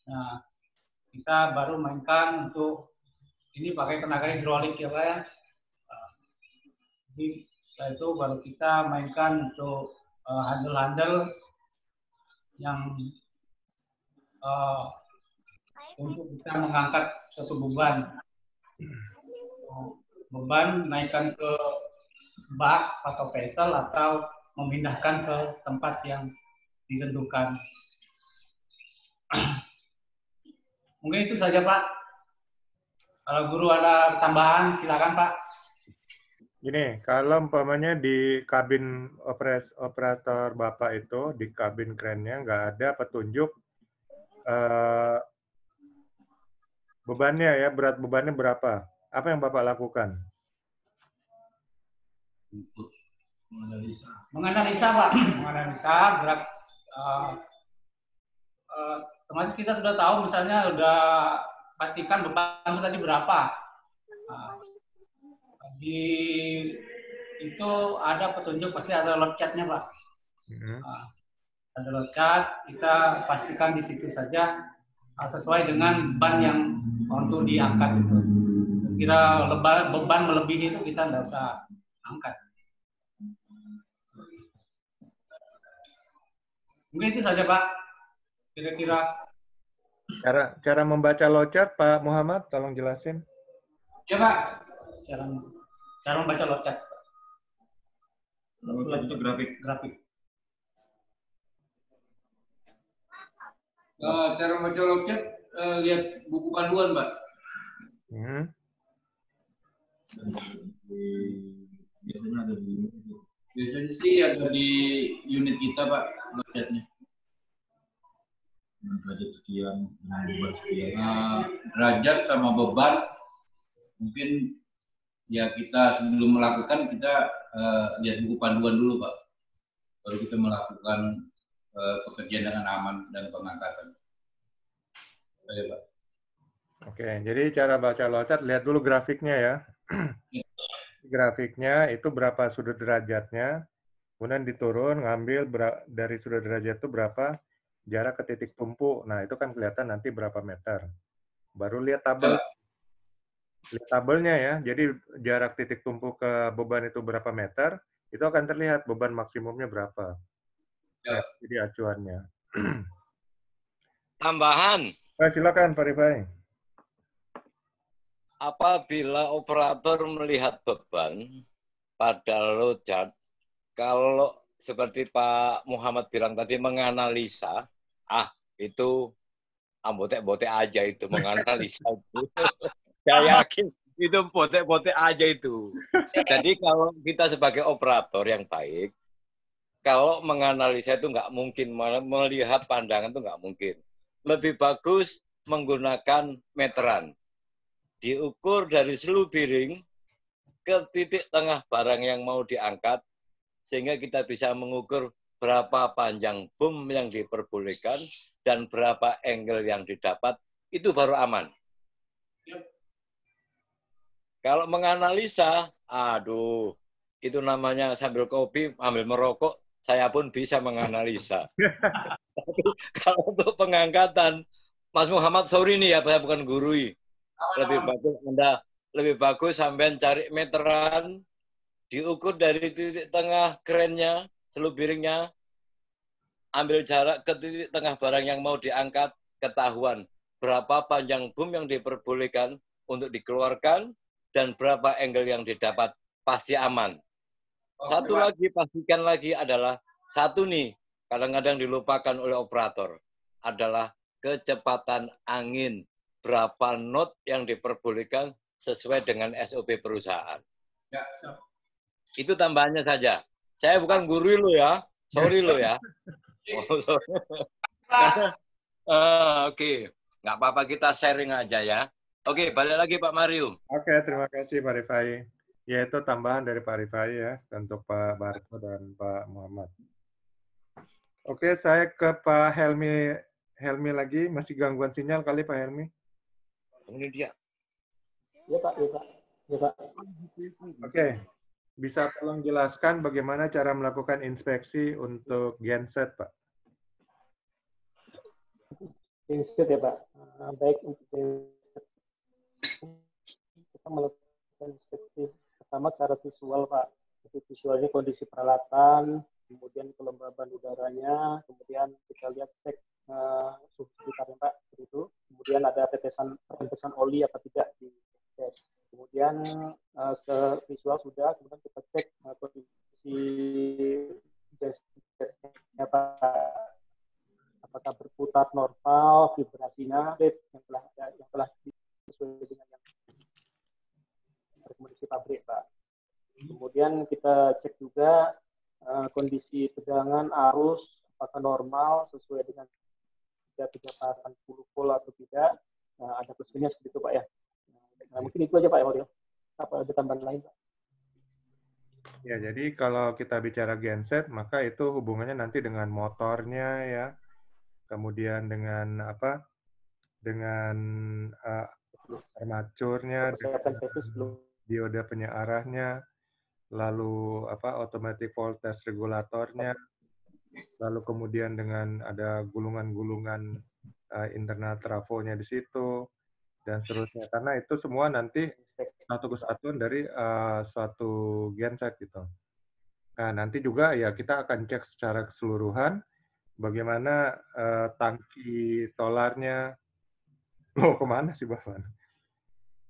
Nah, kita baru mainkan untuk ini pakai tenaga hidrolik ya Pak ya. Jadi setelah itu baru kita mainkan untuk handle-handle yang untuk kita mengangkat suatu beban. Beban naikkan ke bak atau vessel atau memindahkan ke tempat yang ditentukan. Mungkin itu saja Pak. Kalau guru ada tambahan silakan Pak. Gini, kalau umpamanya di kabin operator Bapak itu, di kabin crane-nya nggak ada petunjuk bebannya ya, berat bebannya berapa? Apa yang Bapak lakukan? Menganalisa Pak, menganalisa berat. Otomatis kita sudah tahu misalnya sudah pastikan beban itu tadi berapa. Di itu ada petunjuk, pasti ada load chart-nya Pak. Ada load chart, kita pastikan di situ saja sesuai dengan beban yang untuk diangkat itu. Kira beban melebihi itu kita tidak usah angkat. Mungkin itu saja Pak. Kira-kira. Cara membaca load chart, Pak Muhammad, tolong jelasin. Ya Pak. Cara membaca load chart. Itu grafik. Cara membaca load chart, lihat buku panduan, Pak. Biasanya ada di Biasanya sih ada di unit kita, Pak, load chart-nya. derajat sekian, beban sekian. Derajat sama beban, mungkin ya kita sebelum melakukan kita lihat buku panduan dulu Pak, baru kita melakukan pekerjaan dengan aman dan pengangkatan. Oke Pak. Oke, jadi cara baca load chart, lihat dulu grafiknya ya. Grafiknya itu berapa sudut derajatnya, kemudian diturun, ngambil dari sudut derajat itu berapa jarak ke titik tumpu. Nah, itu kan kelihatan nanti berapa meter. Baru lihat tabel. Lihat tabelnya ya, jadi jarak titik tumpu ke beban itu berapa meter, itu akan terlihat beban maksimumnya berapa. Ya. Jadi acuannya. Tambahan, Silakan Pak Rifai. Apabila operator melihat beban pada load chart, kalau seperti Pak Muhammad bilang tadi menganalisa, itu botek-botek aja itu menganalisa itu. Saya yakin itu botek-botek aja itu. Jadi kalau kita sebagai operator yang baik, kalau menganalisa itu nggak mungkin, melihat pandangan itu nggak mungkin. Lebih bagus menggunakan meteran. Diukur dari seluruh piring ke titik tengah barang yang mau diangkat, sehingga kita bisa mengukur berapa panjang boom yang diperbolehkan dan berapa angle yang didapat, itu baru aman. Kalau menganalisa, itu namanya sambil kopi, ambil merokok, saya pun bisa menganalisa. Tapi kalau untuk pengangkatan, Mas Muhammad, sorry nih ya, saya bukan gurui. Lebih bagus sampai cari meteran, diukur dari titik tengah kerennya, seluruh piringnya, ambil jarak ke titik tengah barang yang mau diangkat, ketahuan berapa panjang boom yang diperbolehkan untuk dikeluarkan dan berapa angle yang didapat, pasti aman. Satu lagi, pastikan lagi adalah, satu nih, kadang-kadang dilupakan oleh operator, adalah kecepatan angin. Berapa knot yang diperbolehkan sesuai dengan SOP perusahaan. Ya. Itu tambahannya saja. Saya bukan guru lo ya, sorry lo ya. Oke, nggak apa-apa, kita sharing aja ya. Oke, balik lagi Pak Mario. Oke, terima kasih Pak Rifai. Ya, itu tambahan dari Pak Rifai ya, untuk Pak Barto dan Pak Muhammad. Oke, saya ke Pak Helmi lagi. Masih gangguan sinyal kali Pak Helmi? Ini dia. Ya Pak, ya Pak. Ya Pak. Oke, bisa tolong jelaskan bagaimana cara melakukan inspeksi untuk genset, Pak? Genset ya Pak. Baik, untuk kita melakukan inspeksi pertama secara visual Pak. Jadi visualnya kondisi peralatan, kemudian kelembaban udaranya, kemudian kita lihat cek suhu sekitarnya Pak, seperti itu. Kemudian ada tetesan oli apa tidak di tes. Kemudian visual sudah, kemudian kita cek kondisi gensetnya Pak. Apakah berputar normal, vibrasinya, yang telah sesuai dengan yang rekomendasi pabrik Pak. Kemudian kita cek juga kondisi tegangan arus apakah normal sesuai dengan 380 volt atau tidak. Ada plusnya seperti itu Pak ya. Mungkin itu aja Pak Mario. Apa ada tambahan lain Pak? Ya, jadi kalau kita bicara genset, maka itu hubungannya nanti dengan motornya ya, kemudian dengan apa? Dengan armaturnya, diode penyearahnya, lalu automatic voltage regulatornya, lalu kemudian dengan ada gulungan-gulungan internal trafonya di situ, dan seterusnya. Karena itu semua nanti satu kesatuan dari suatu genset gitu. Nah, nanti juga ya kita akan cek secara keseluruhan bagaimana tangki solarnya. Loh, kemana sih Bapak?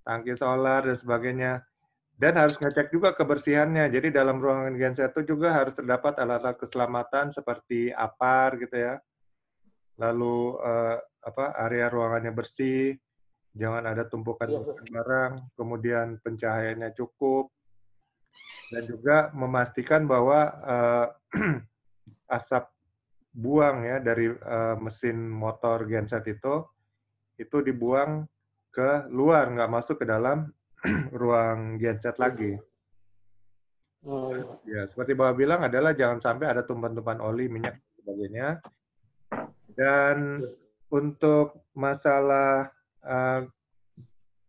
Tangki solar dan sebagainya. Dan harus ngecek juga kebersihannya. Jadi dalam ruangan genset itu juga harus terdapat alat-alat keselamatan seperti APAR gitu ya. Lalu area ruangannya bersih, jangan ada tumpukan barang, kemudian pencahayaannya cukup, dan juga memastikan bahwa asap buang ya dari mesin motor genset itu dibuang ke luar, nggak masuk ke dalam ruang genset lagi. Ya, seperti Bapak bilang adalah jangan sampai ada tumpuan-tumpuan oli, minyak, dan sebagainya. Dan untuk masalah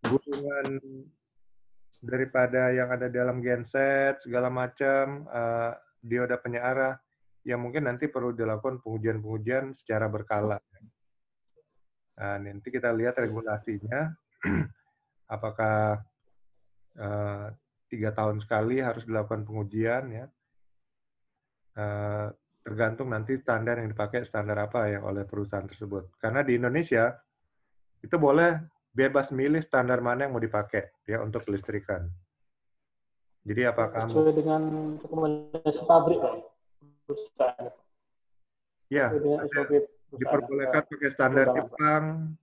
gulungan daripada yang ada dalam genset, segala macam, dioda penyearah, yang mungkin nanti perlu dilakukan pengujian-pengujian secara berkala. Nah, nanti kita lihat regulasinya, apakah 3 tahun sekali harus dilakukan pengujian ya. Tergantung nanti standar yang dipakai, standar apa yang oleh perusahaan tersebut. Karena di Indonesia itu boleh bebas milih standar mana yang mau dipakai ya untuk kelistrikan. Jadi apakah sesuai dengan rekomendasi pabrik, Pak? ya, diperbolehkan pakai standar Jepang,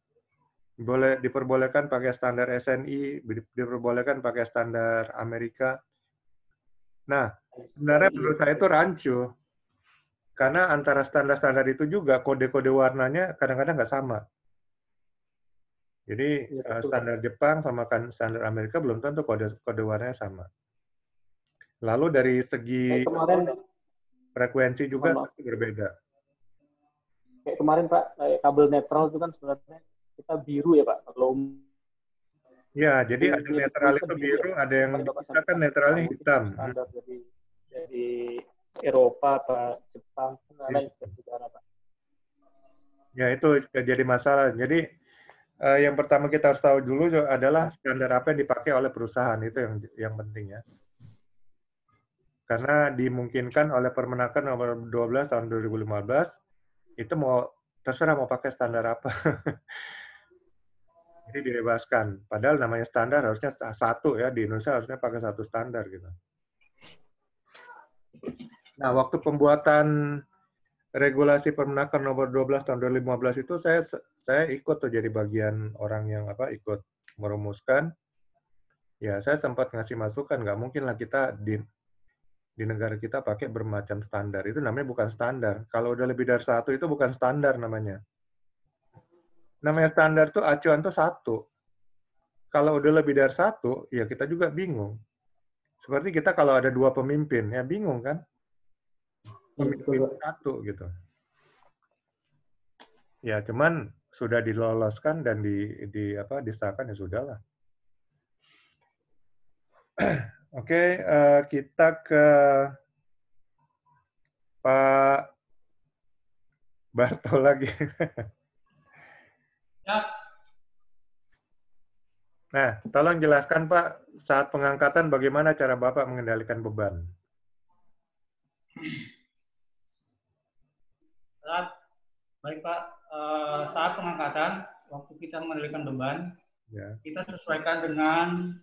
diperbolehkan pakai standar SNI, diperbolehkan pakai standar Amerika. Nah, sebenarnya menurut saya itu rancu. Karena antara standar-standar itu juga kode-kode warnanya kadang-kadang nggak sama. Jadi standar Jepang sama kan standar Amerika belum tentu kode warnanya sama. Lalu dari segi frekuensi juga berbeda. Kayak kemarin Pak, kayak kabel netral itu kan sebenarnya kita biru ya Pak. Kalau ya, jadi ada netral itu biru, ada yang kita kan netralnya hitam. Standar dari Eropa atau Jepang, mana yang juga Pak? Ya itu jadi masalah. Jadi yang pertama kita harus tahu dulu adalah standar apa yang dipakai oleh perusahaan, itu yang penting ya. Karena dimungkinkan oleh Permenaker nomor 12 tahun 2015 itu terserah mau pakai standar apa. Jadi dibebaskan. Padahal namanya standar harusnya satu ya, di Indonesia harusnya pakai satu standar gitu. Nah, waktu pembuatan regulasi Permenaker nomor 12 tahun 2015 itu saya ikut tuh jadi bagian orang yang ikut merumuskan. Ya, saya sempat ngasih masukan, nggak mungkin lah kita di negara kita pakai bermacam standar. Itu namanya bukan standar. Kalau udah lebih dari satu itu bukan standar namanya. Namanya standar tuh acuan tuh satu. Kalau udah lebih dari satu, ya kita juga bingung. Seperti kita kalau ada dua pemimpin, ya bingung kan? Pemimpin satu gitu. Ya, cuman sudah diloloskan dan disahkan ya sudahlah. Oke, kita ke Pak Barto lagi. Ya. Nah, tolong jelaskan Pak, saat pengangkatan bagaimana cara Bapak mengendalikan beban? Baik Pak, saat pengangkatan, waktu kita mengendalikan beban, ya, kita sesuaikan dengan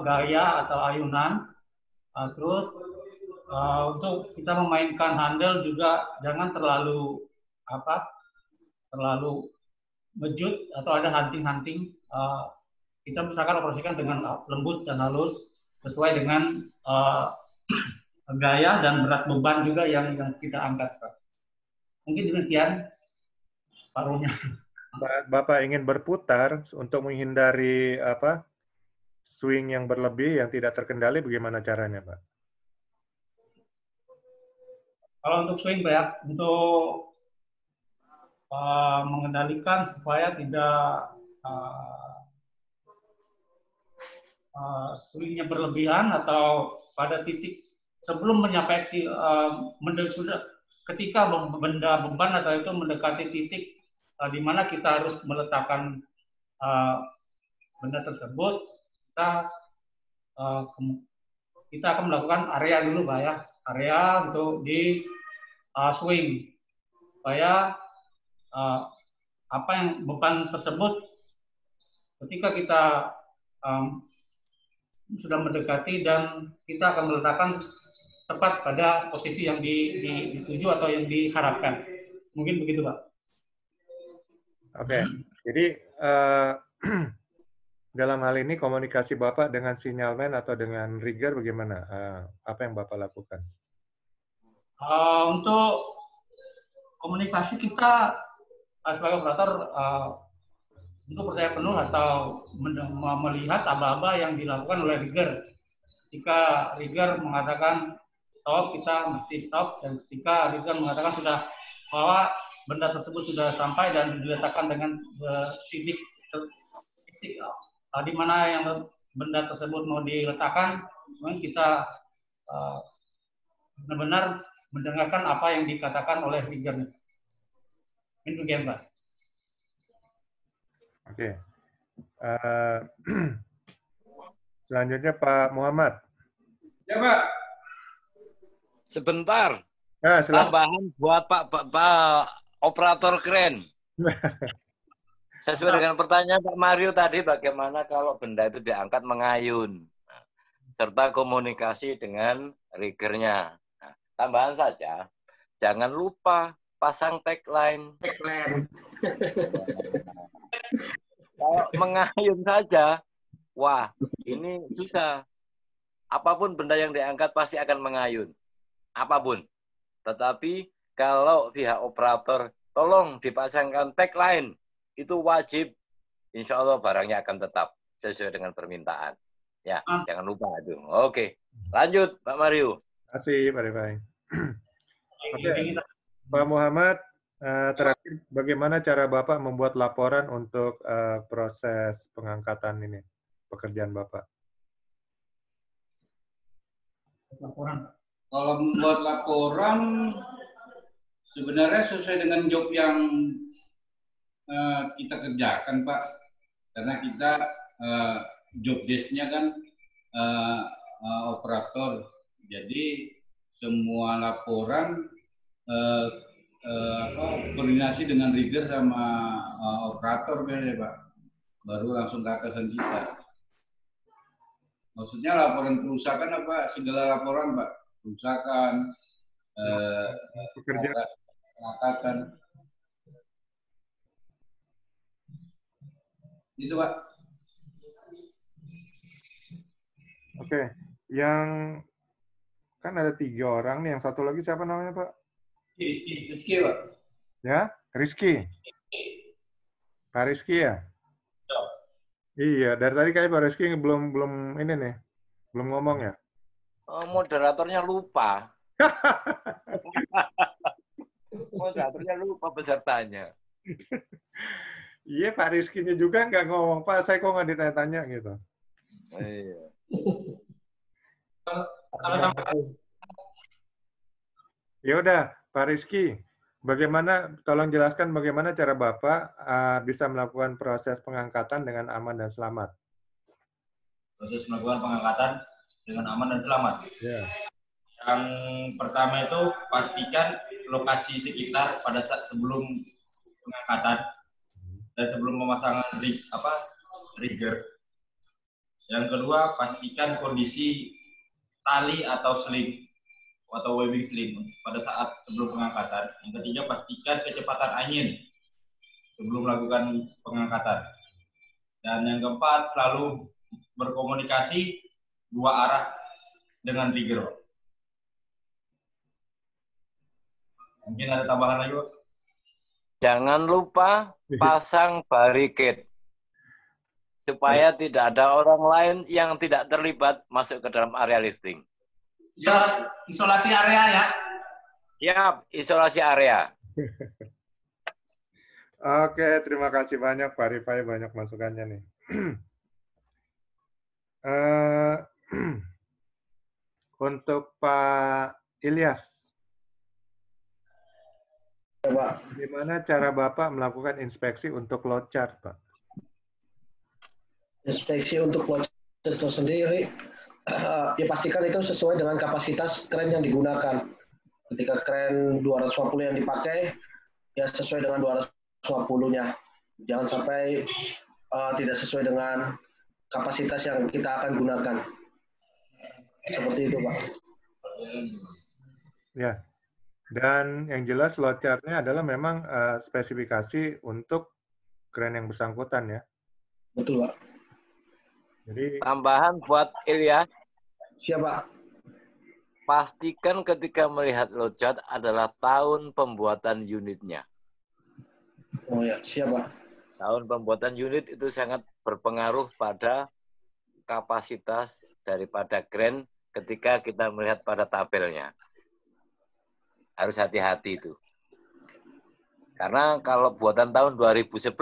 gaya atau ayunan. Terus untuk kita memainkan handle juga jangan terlalu mejut atau ada hunting-hunting. Kita misalkan operasikan dengan lembut dan halus sesuai dengan gaya dan berat beban juga yang kita angkat, Pak. Mungkin demikian separuhnya. Bapak ingin berputar untuk menghindari swing yang berlebih yang tidak terkendali, bagaimana caranya, Pak? Kalau untuk swing, Pak, untuk mengendalikan supaya tidak swingnya berlebihan atau pada titik sebelum mencapai ketika benda beban atau itu mendekati titik di mana kita harus meletakkan benda tersebut, kita akan melakukan area dulu, Pak ya, area untuk di swing supaya apa yang beban tersebut ketika kita sudah mendekati dan kita akan meletakkan tepat pada posisi yang dituju atau yang diharapkan. Mungkin begitu, Pak. Oke, jadi dalam hal ini komunikasi Bapak dengan sinyalman atau dengan rigger bagaimana? Apa yang Bapak lakukan? Untuk komunikasi kita sebagai operator untuk percaya penuh atau melihat aba-aba yang dilakukan oleh rigger. Ketika rigger mengatakan stop, kita mesti stop, dan ketika rigger mengatakan sudah bahwa benda tersebut sudah sampai dan diletakkan dengan titik di mana yang benda tersebut mau diletakkan, kemudian kita benar-benar mendengarkan apa yang dikatakan oleh rigger. Demikian, Pak. Oke. Selanjutnya Pak Muhammad. Ya, Pak. Sebentar. Nah, tambahan buat Pak operator kren. Sesuai dengan pertanyaan Pak Mario tadi, bagaimana kalau benda itu diangkat mengayun, serta komunikasi dengan riggernya. Nah, tambahan saja, jangan lupa pasang tagline. Kalau mengayun saja, wah ini susah. Apapun benda yang diangkat pasti akan mengayun. Apapun. Tetapi kalau pihak operator tolong dipasangkan tagline, itu wajib, insya Allah barangnya akan tetap sesuai dengan permintaan. Ya, jangan lupa itu. Oke, lanjut Pak Mario. Terima kasih Pak Rifai. Oke, Pak Muhammad, terakhir bagaimana cara Bapak membuat laporan untuk proses pengangkatan ini, pekerjaan Bapak? Laporan. Kalau membuat laporan, sebenarnya sesuai dengan job yang kita kerjakan, Pak. Karena kita job desk-nya kan operator. Jadi semua laporan koordinasi dengan rigger sama operator biasanya, Pak. Baru langsung ke atasan kita. Maksudnya laporan kerusakan apa? Segala laporan, Pak. Kerusakan, pengangkatan. Itu, Pak. Oke, yang kan ada 3 orang nih, yang satu lagi siapa namanya Pak? Rizky, Pak. Ya, Rizky. Pak Rizky ya? Iya, dari tadi kayak Pak Rizky belum ini nih, belum ngomong ya? Moderatornya lupa. Moderatornya lupa pesertanya. Iya, Pak Rizky-nya juga nggak ngomong, Pak, saya kok nggak ditanya-tanya gitu. Iya. Kalau sampai Ya udah, Pak Rizky, tolong jelaskan bagaimana cara Bapak bisa melakukan proses pengangkatan dengan aman dan selamat. Proses melakukan pengangkatan dengan aman dan selamat. Ya. Yang pertama itu pastikan lokasi sekitar pada saat sebelum pengangkatan dan sebelum pemasangan rigger. Yang kedua, pastikan kondisi tali atau sling atau webbing sling pada saat sebelum pengangkatan. Yang ketiga, pastikan kecepatan angin sebelum melakukan pengangkatan. Dan yang keempat, selalu berkomunikasi 2 arah dengan rigger. Mungkin ada tambahan lagi, Pak? Jangan lupa pasang barricade supaya tidak ada orang lain yang tidak terlibat masuk ke dalam area lifting. Isolasi area ya. Siap, isolasi area. Oke, terima kasih banyak Pak Rifai, banyak masukannya nih. Untuk Pak Ilyas, bagaimana cara Bapak melakukan inspeksi untuk load chart, Pak? Inspeksi untuk load chart itu sendiri, ya pastikan itu sesuai dengan kapasitas kren yang digunakan. Ketika kren 250 yang dipakai, ya sesuai dengan 250-nya. Jangan sampai tidak sesuai dengan kapasitas yang kita akan gunakan. Seperti itu, Pak. Ya, dan yang jelas load chart-nya adalah memang spesifikasi untuk kren yang bersangkutan ya. Betul, Pak. Jadi tambahan buat Ilyas. Siapa? Pastikan ketika melihat load chart adalah tahun pembuatan unitnya. Oh ya, siapa? Tahun pembuatan unit itu sangat berpengaruh pada kapasitas daripada kren ketika kita melihat pada tabelnya. Harus hati-hati itu. Karena kalau buatan tahun 2011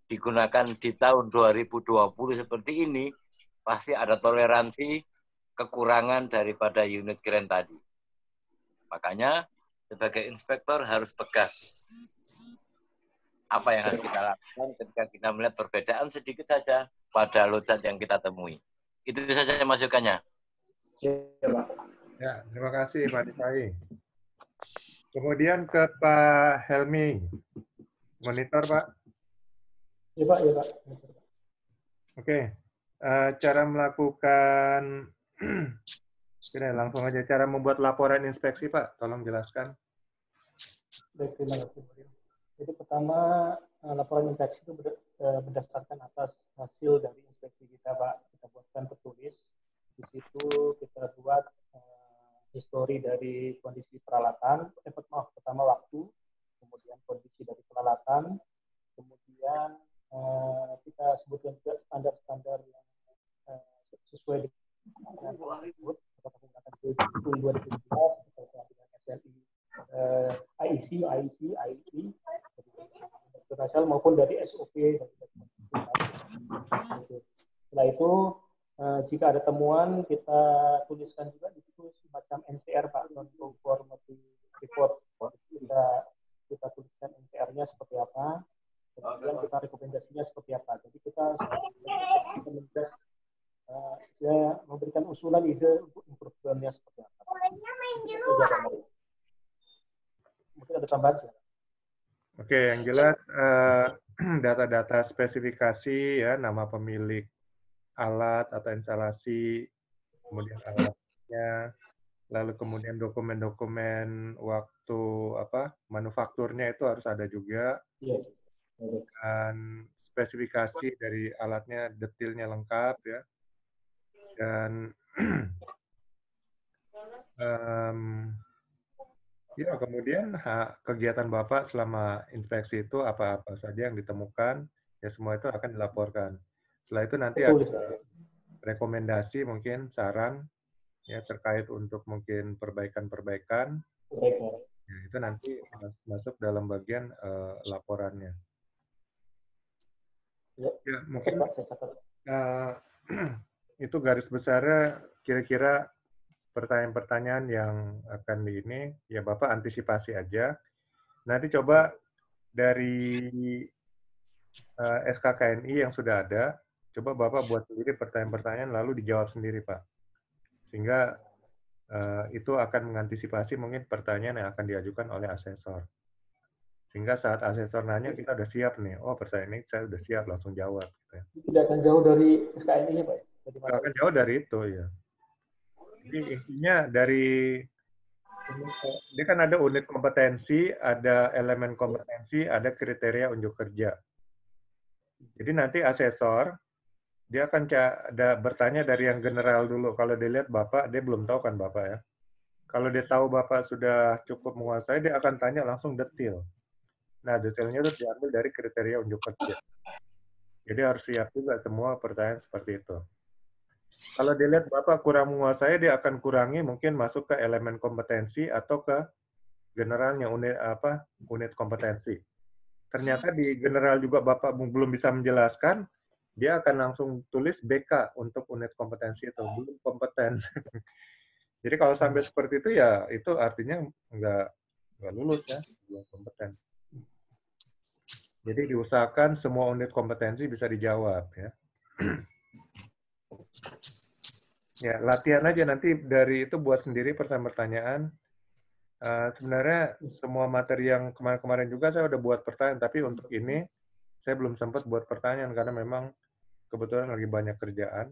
digunakan di tahun 2020 seperti ini, pasti ada toleransi kekurangan daripada unit kren tadi. Makanya sebagai inspektor harus tegas. Apa yang harus kita lakukan ketika kita melihat perbedaan sedikit saja pada load chart yang kita temui. Itu saja masukannya. Ya, Pak. ya, terima kasih Pak Rifai. Kemudian ke Pak Helmi. Monitor, Pak. Ya Pak, ya Pak. Oke. Cara melakukan, ini langsung aja, cara membuat laporan inspeksi, Pak. Tolong jelaskan. Baik, terima kasih. Jadi pertama, laporan inspeksi itu berdasarkan atas hasil dari inspeksi kita, Pak. Kita buatkan tertulis. Di situ kita buat histori dari kondisi peralatan, pertama waktu, kemudian kondisi dari peralatan, kemudian kita sebutkan juga standar-standar yang sesuai dengan tersebut, apakah menggunakan tool 2011 atau dengan SLI, IEC, internasional maupun dari SOP. Setelah itu, jika ada temuan, kita tuliskan juga di situ semacam NCR, Pak, non-conformity report. Kita tuliskan NCR-nya seperti apa, kemudian kita rekomendasinya seperti apa. Jadi kita memberikan usulan ide untuk improvement-nya seperti apa. Mungkin ada tambahan sih. Oke, yang jelas data-data spesifikasi ya, nama pemilik alat atau instalasi, kemudian alatnya, lalu kemudian dokumen-dokumen waktu manufakturnya itu harus ada juga. Iya. Dan spesifikasi dari alatnya detailnya lengkap ya. Dan ya kemudian kegiatan Bapak selama inspeksi itu apa-apa saja yang ditemukan, ya semua itu akan dilaporkan. Setelah itu nanti ada rekomendasi mungkin saran ya terkait untuk mungkin perbaikan-perbaikan. Ya, itu nanti masuk dalam bagian laporannya. Ya mungkin itu garis besarnya kira-kira pertanyaan-pertanyaan yang akan di ini, ya Bapak antisipasi aja. Nanti coba dari SKKNI yang sudah ada, coba Bapak buat sendiri pertanyaan-pertanyaan lalu dijawab sendiri, Pak. Sehingga itu akan mengantisipasi mungkin pertanyaan yang akan diajukan oleh asesor. Sehingga saat asesor nanya, kita udah siap nih. Oh, pertanyaan ini saya udah siap, langsung jawab. Gitu ya. Tidak akan jauh dari SKNI-nya, Pak? Tidak akan jauh dari itu, ya. Jadi intinya dari dia kan ada unit kompetensi, ada elemen kompetensi, ada kriteria unjuk kerja. Jadi nanti asesor dia akan bertanya dari yang general dulu. Kalau dia lihat Bapak, dia belum tahu kan Bapak ya. Kalau dia tahu Bapak sudah cukup menguasai, dia akan tanya langsung detail. Nah, detailnya itu diambil dari kriteria unjuk kerja. Jadi harus siap juga semua pertanyaan seperti itu. Kalau dilihat Bapak kurang menguasai, dia akan kurangi mungkin masuk ke elemen kompetensi atau ke generalnya unit kompetensi. Ternyata di general juga Bapak belum bisa menjelaskan, dia akan langsung tulis BK untuk unit kompetensi itu, belum kompeten. Jadi kalau sampai seperti itu ya itu artinya nggak lulus ya, belum kompeten. Jadi diusahakan semua unit kompetensi bisa dijawab ya. Ya, latihan aja nanti dari itu buat sendiri pertanyaan-pertanyaan. Sebenarnya semua materi yang kemarin-kemarin juga saya udah buat pertanyaan, tapi untuk ini saya belum sempat buat pertanyaan karena memang kebetulan lagi banyak kerjaan.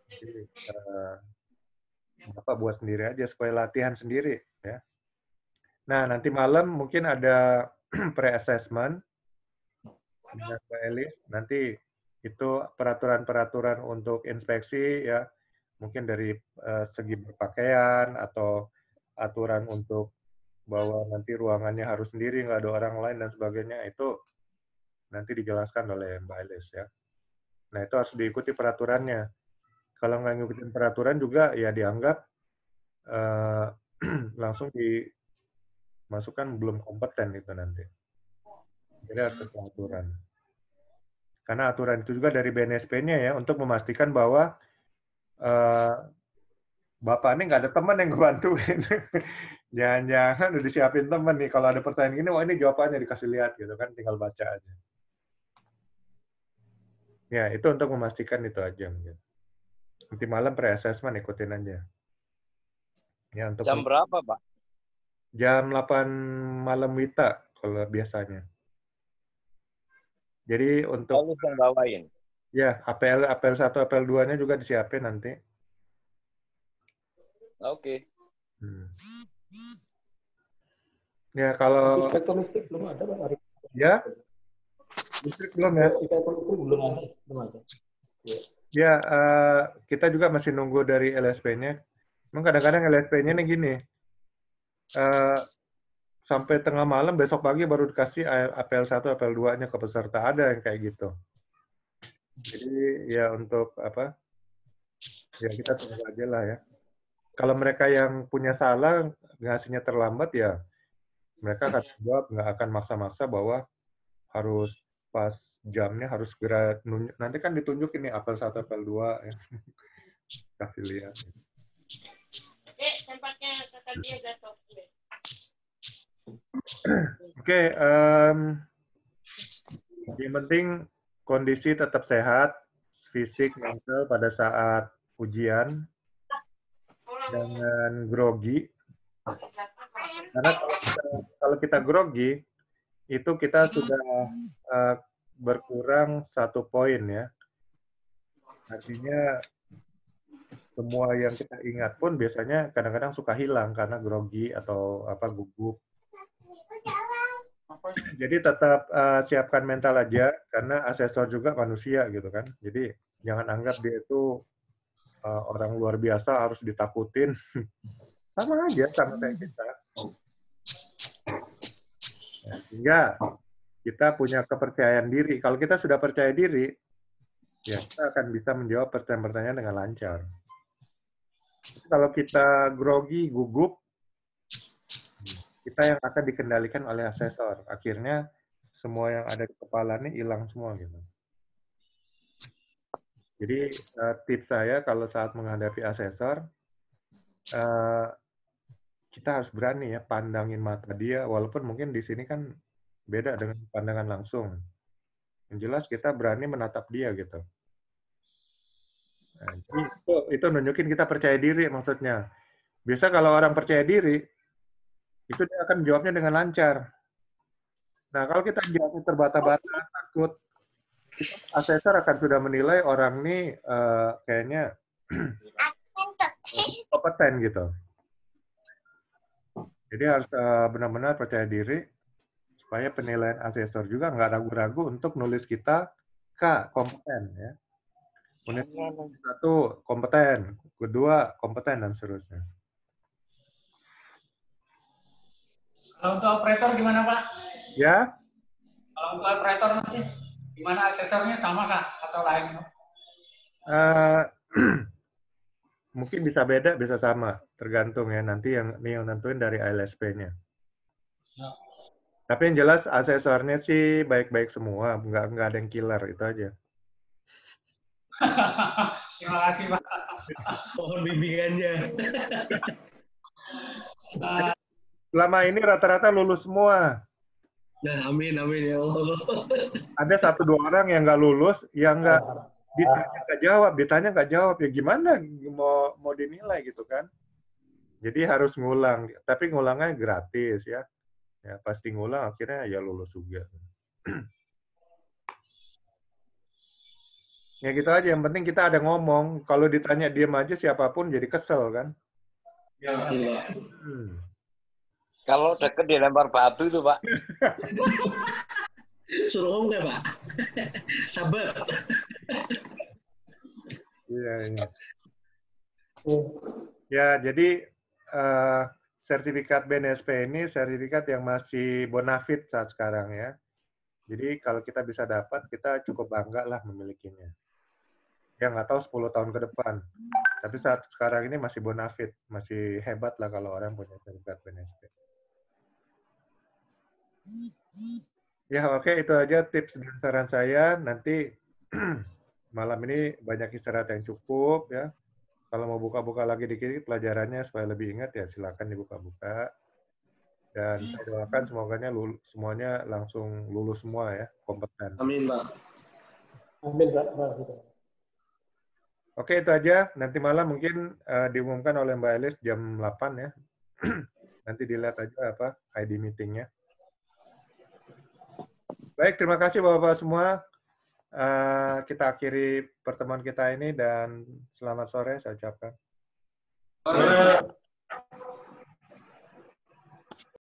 Jadi Bapak buat sendiri aja supaya latihan sendiri ya. Nah, nanti malam mungkin ada pre-assessment dengan Mbak Elis. Nanti itu peraturan-peraturan untuk inspeksi ya. Mungkin dari segi berpakaian atau aturan untuk bahwa nanti ruangannya harus sendiri, nggak ada orang lain dan sebagainya, itu nanti dijelaskan oleh Mbak Elis ya. Nah, itu harus diikuti peraturannya. Kalau nggak ngikutin peraturan juga ya dianggap langsung dimasukkan belum kompeten itu nanti. Jadi harus sesuai aturan. Karena aturan itu juga dari BNSP-nya ya, untuk memastikan bahwa Bapak ini nggak ada teman yang ngebantuin. Jangan-jangan udah disiapin teman nih, kalau ada pertanyaan gini, wah ini jawabannya dikasih lihat gitu kan, tinggal baca aja. Ya, itu untuk memastikan itu aja. Nanti malam pre-assessment ikutin aja. Ya, untuk jam berapa, Pak? Jam 8 malam WITA kalau biasanya. Jadi untuk Harus yang bawain. ya APL 1, APL 2-nya juga disiapin nanti. Oke. Ya kalau Inspektor listrik belum ada Pak Arif. ya listrik belum ya. Inspektor listrik belum ada. Ya kita juga masih nunggu dari LSP-nya. Memang kadang-kadang LSP-nya nih gini. Sampai tengah malam besok pagi baru dikasih APL 1, APL 2-nya ke peserta, ada yang kayak gitu. Jadi ya untuk apa? Ya kita tunggu aja lah ya. Kalau mereka yang punya salah ngasihnya terlambat ya mereka akan jawab, nggak akan maksa-maksa bahwa harus pas jamnya harus segera nunjuk. Nanti kan ditunjukin nih APL 1, APL 2 ya. Kasih lihat. Oke, yang penting kondisi tetap sehat, fisik, mental pada saat ujian, jangan grogi. Karena kalau kita grogi, itu kita sudah berkurang 1 poin ya. Artinya semua yang kita ingat pun biasanya kadang-kadang suka hilang karena grogi atau apa gugup. Jadi tetap siapkan mental aja karena asesor juga manusia gitu kan. Jadi jangan anggap dia itu orang luar biasa harus ditakutin. Sama aja sama kayak kita. Ya, sehingga kita punya kepercayaan diri. Kalau kita sudah percaya diri, ya kita akan bisa menjawab pertanyaan-pertanyaan dengan lancar. Kalau kita grogi, gugup, kita yang akan dikendalikan oleh asesor. Akhirnya semua yang ada di kepala ini hilang semua gitu. Jadi tips saya kalau saat menghadapi asesor, kita harus berani ya pandangin mata dia, walaupun mungkin di sini kan beda dengan pandangan langsung. Yang jelas kita berani menatap dia gitu. Nah, jadi itu nunjukin kita percaya diri maksudnya. Biasa kalau orang percaya diri, itu dia akan jawabnya dengan lancar. Nah, kalau kita jawabnya terbata-bata, takut, asesor akan sudah menilai orang ini kayaknya kompeten gitu. Jadi harus benar-benar percaya diri supaya penilaian asesor juga nggak ragu-ragu untuk nulis kita kompeten ya. Unit 1 kompeten, kedua kompeten dan seterusnya. Kalau untuk operator gimana Pak? Ya. Kalau untuk operator nanti gimana asesornya sama kah atau lain? Mungkin bisa beda, bisa sama, tergantung ya nanti yang nentuin dari LSP-nya. Ya. Tapi yang jelas asesornya sih baik-baik semua, nggak ada yang killer, itu aja. Terima kasih Pak. Mohon bimbingannya. Selama ini rata-rata lulus semua. Nah, amin ya Allah. Ada 1-2 orang yang nggak lulus, yang nggak ditanya nggak jawab, ya gimana mau dinilai gitu kan? Jadi harus ngulang, tapi ngulangnya gratis ya. Ya pasti ngulang akhirnya ya lulus juga. Ya gitu aja, yang penting kita ada ngomong. Kalau ditanya diam aja siapapun jadi kesel kan? Ya. Kalau deket dilempar batu itu Pak. Suruh ngomong nggak Pak? Sabar. Iya. Ya jadi sertifikat BNSP ini sertifikat yang masih bonafit saat sekarang ya. Jadi kalau kita bisa dapat, kita cukup bangga lah memilikinya. Ya nggak tahu 10 tahun ke depan. Tapi saat sekarang ini masih bonafit, masih hebat lah kalau orang punya sertifikat BNSP. Ya oke, itu aja tips dan saran saya. Nanti malam ini banyak istirahat yang cukup ya. Kalau mau buka-buka lagi dikit pelajarannya supaya lebih ingat ya silakan dibuka-buka. Dan saya doakan semuanya langsung lulus semua ya, kompeten. Amin Pak. Amin Pak. Oke, itu aja. Nanti malam mungkin diumumkan oleh Mbak Elis jam 8 ya. Nanti dilihat aja apa ID meetingnya. Baik, terima kasih Bapak-Bapak semua. Kita akhiri pertemuan kita ini dan selamat sore saya ucapkan. Sore.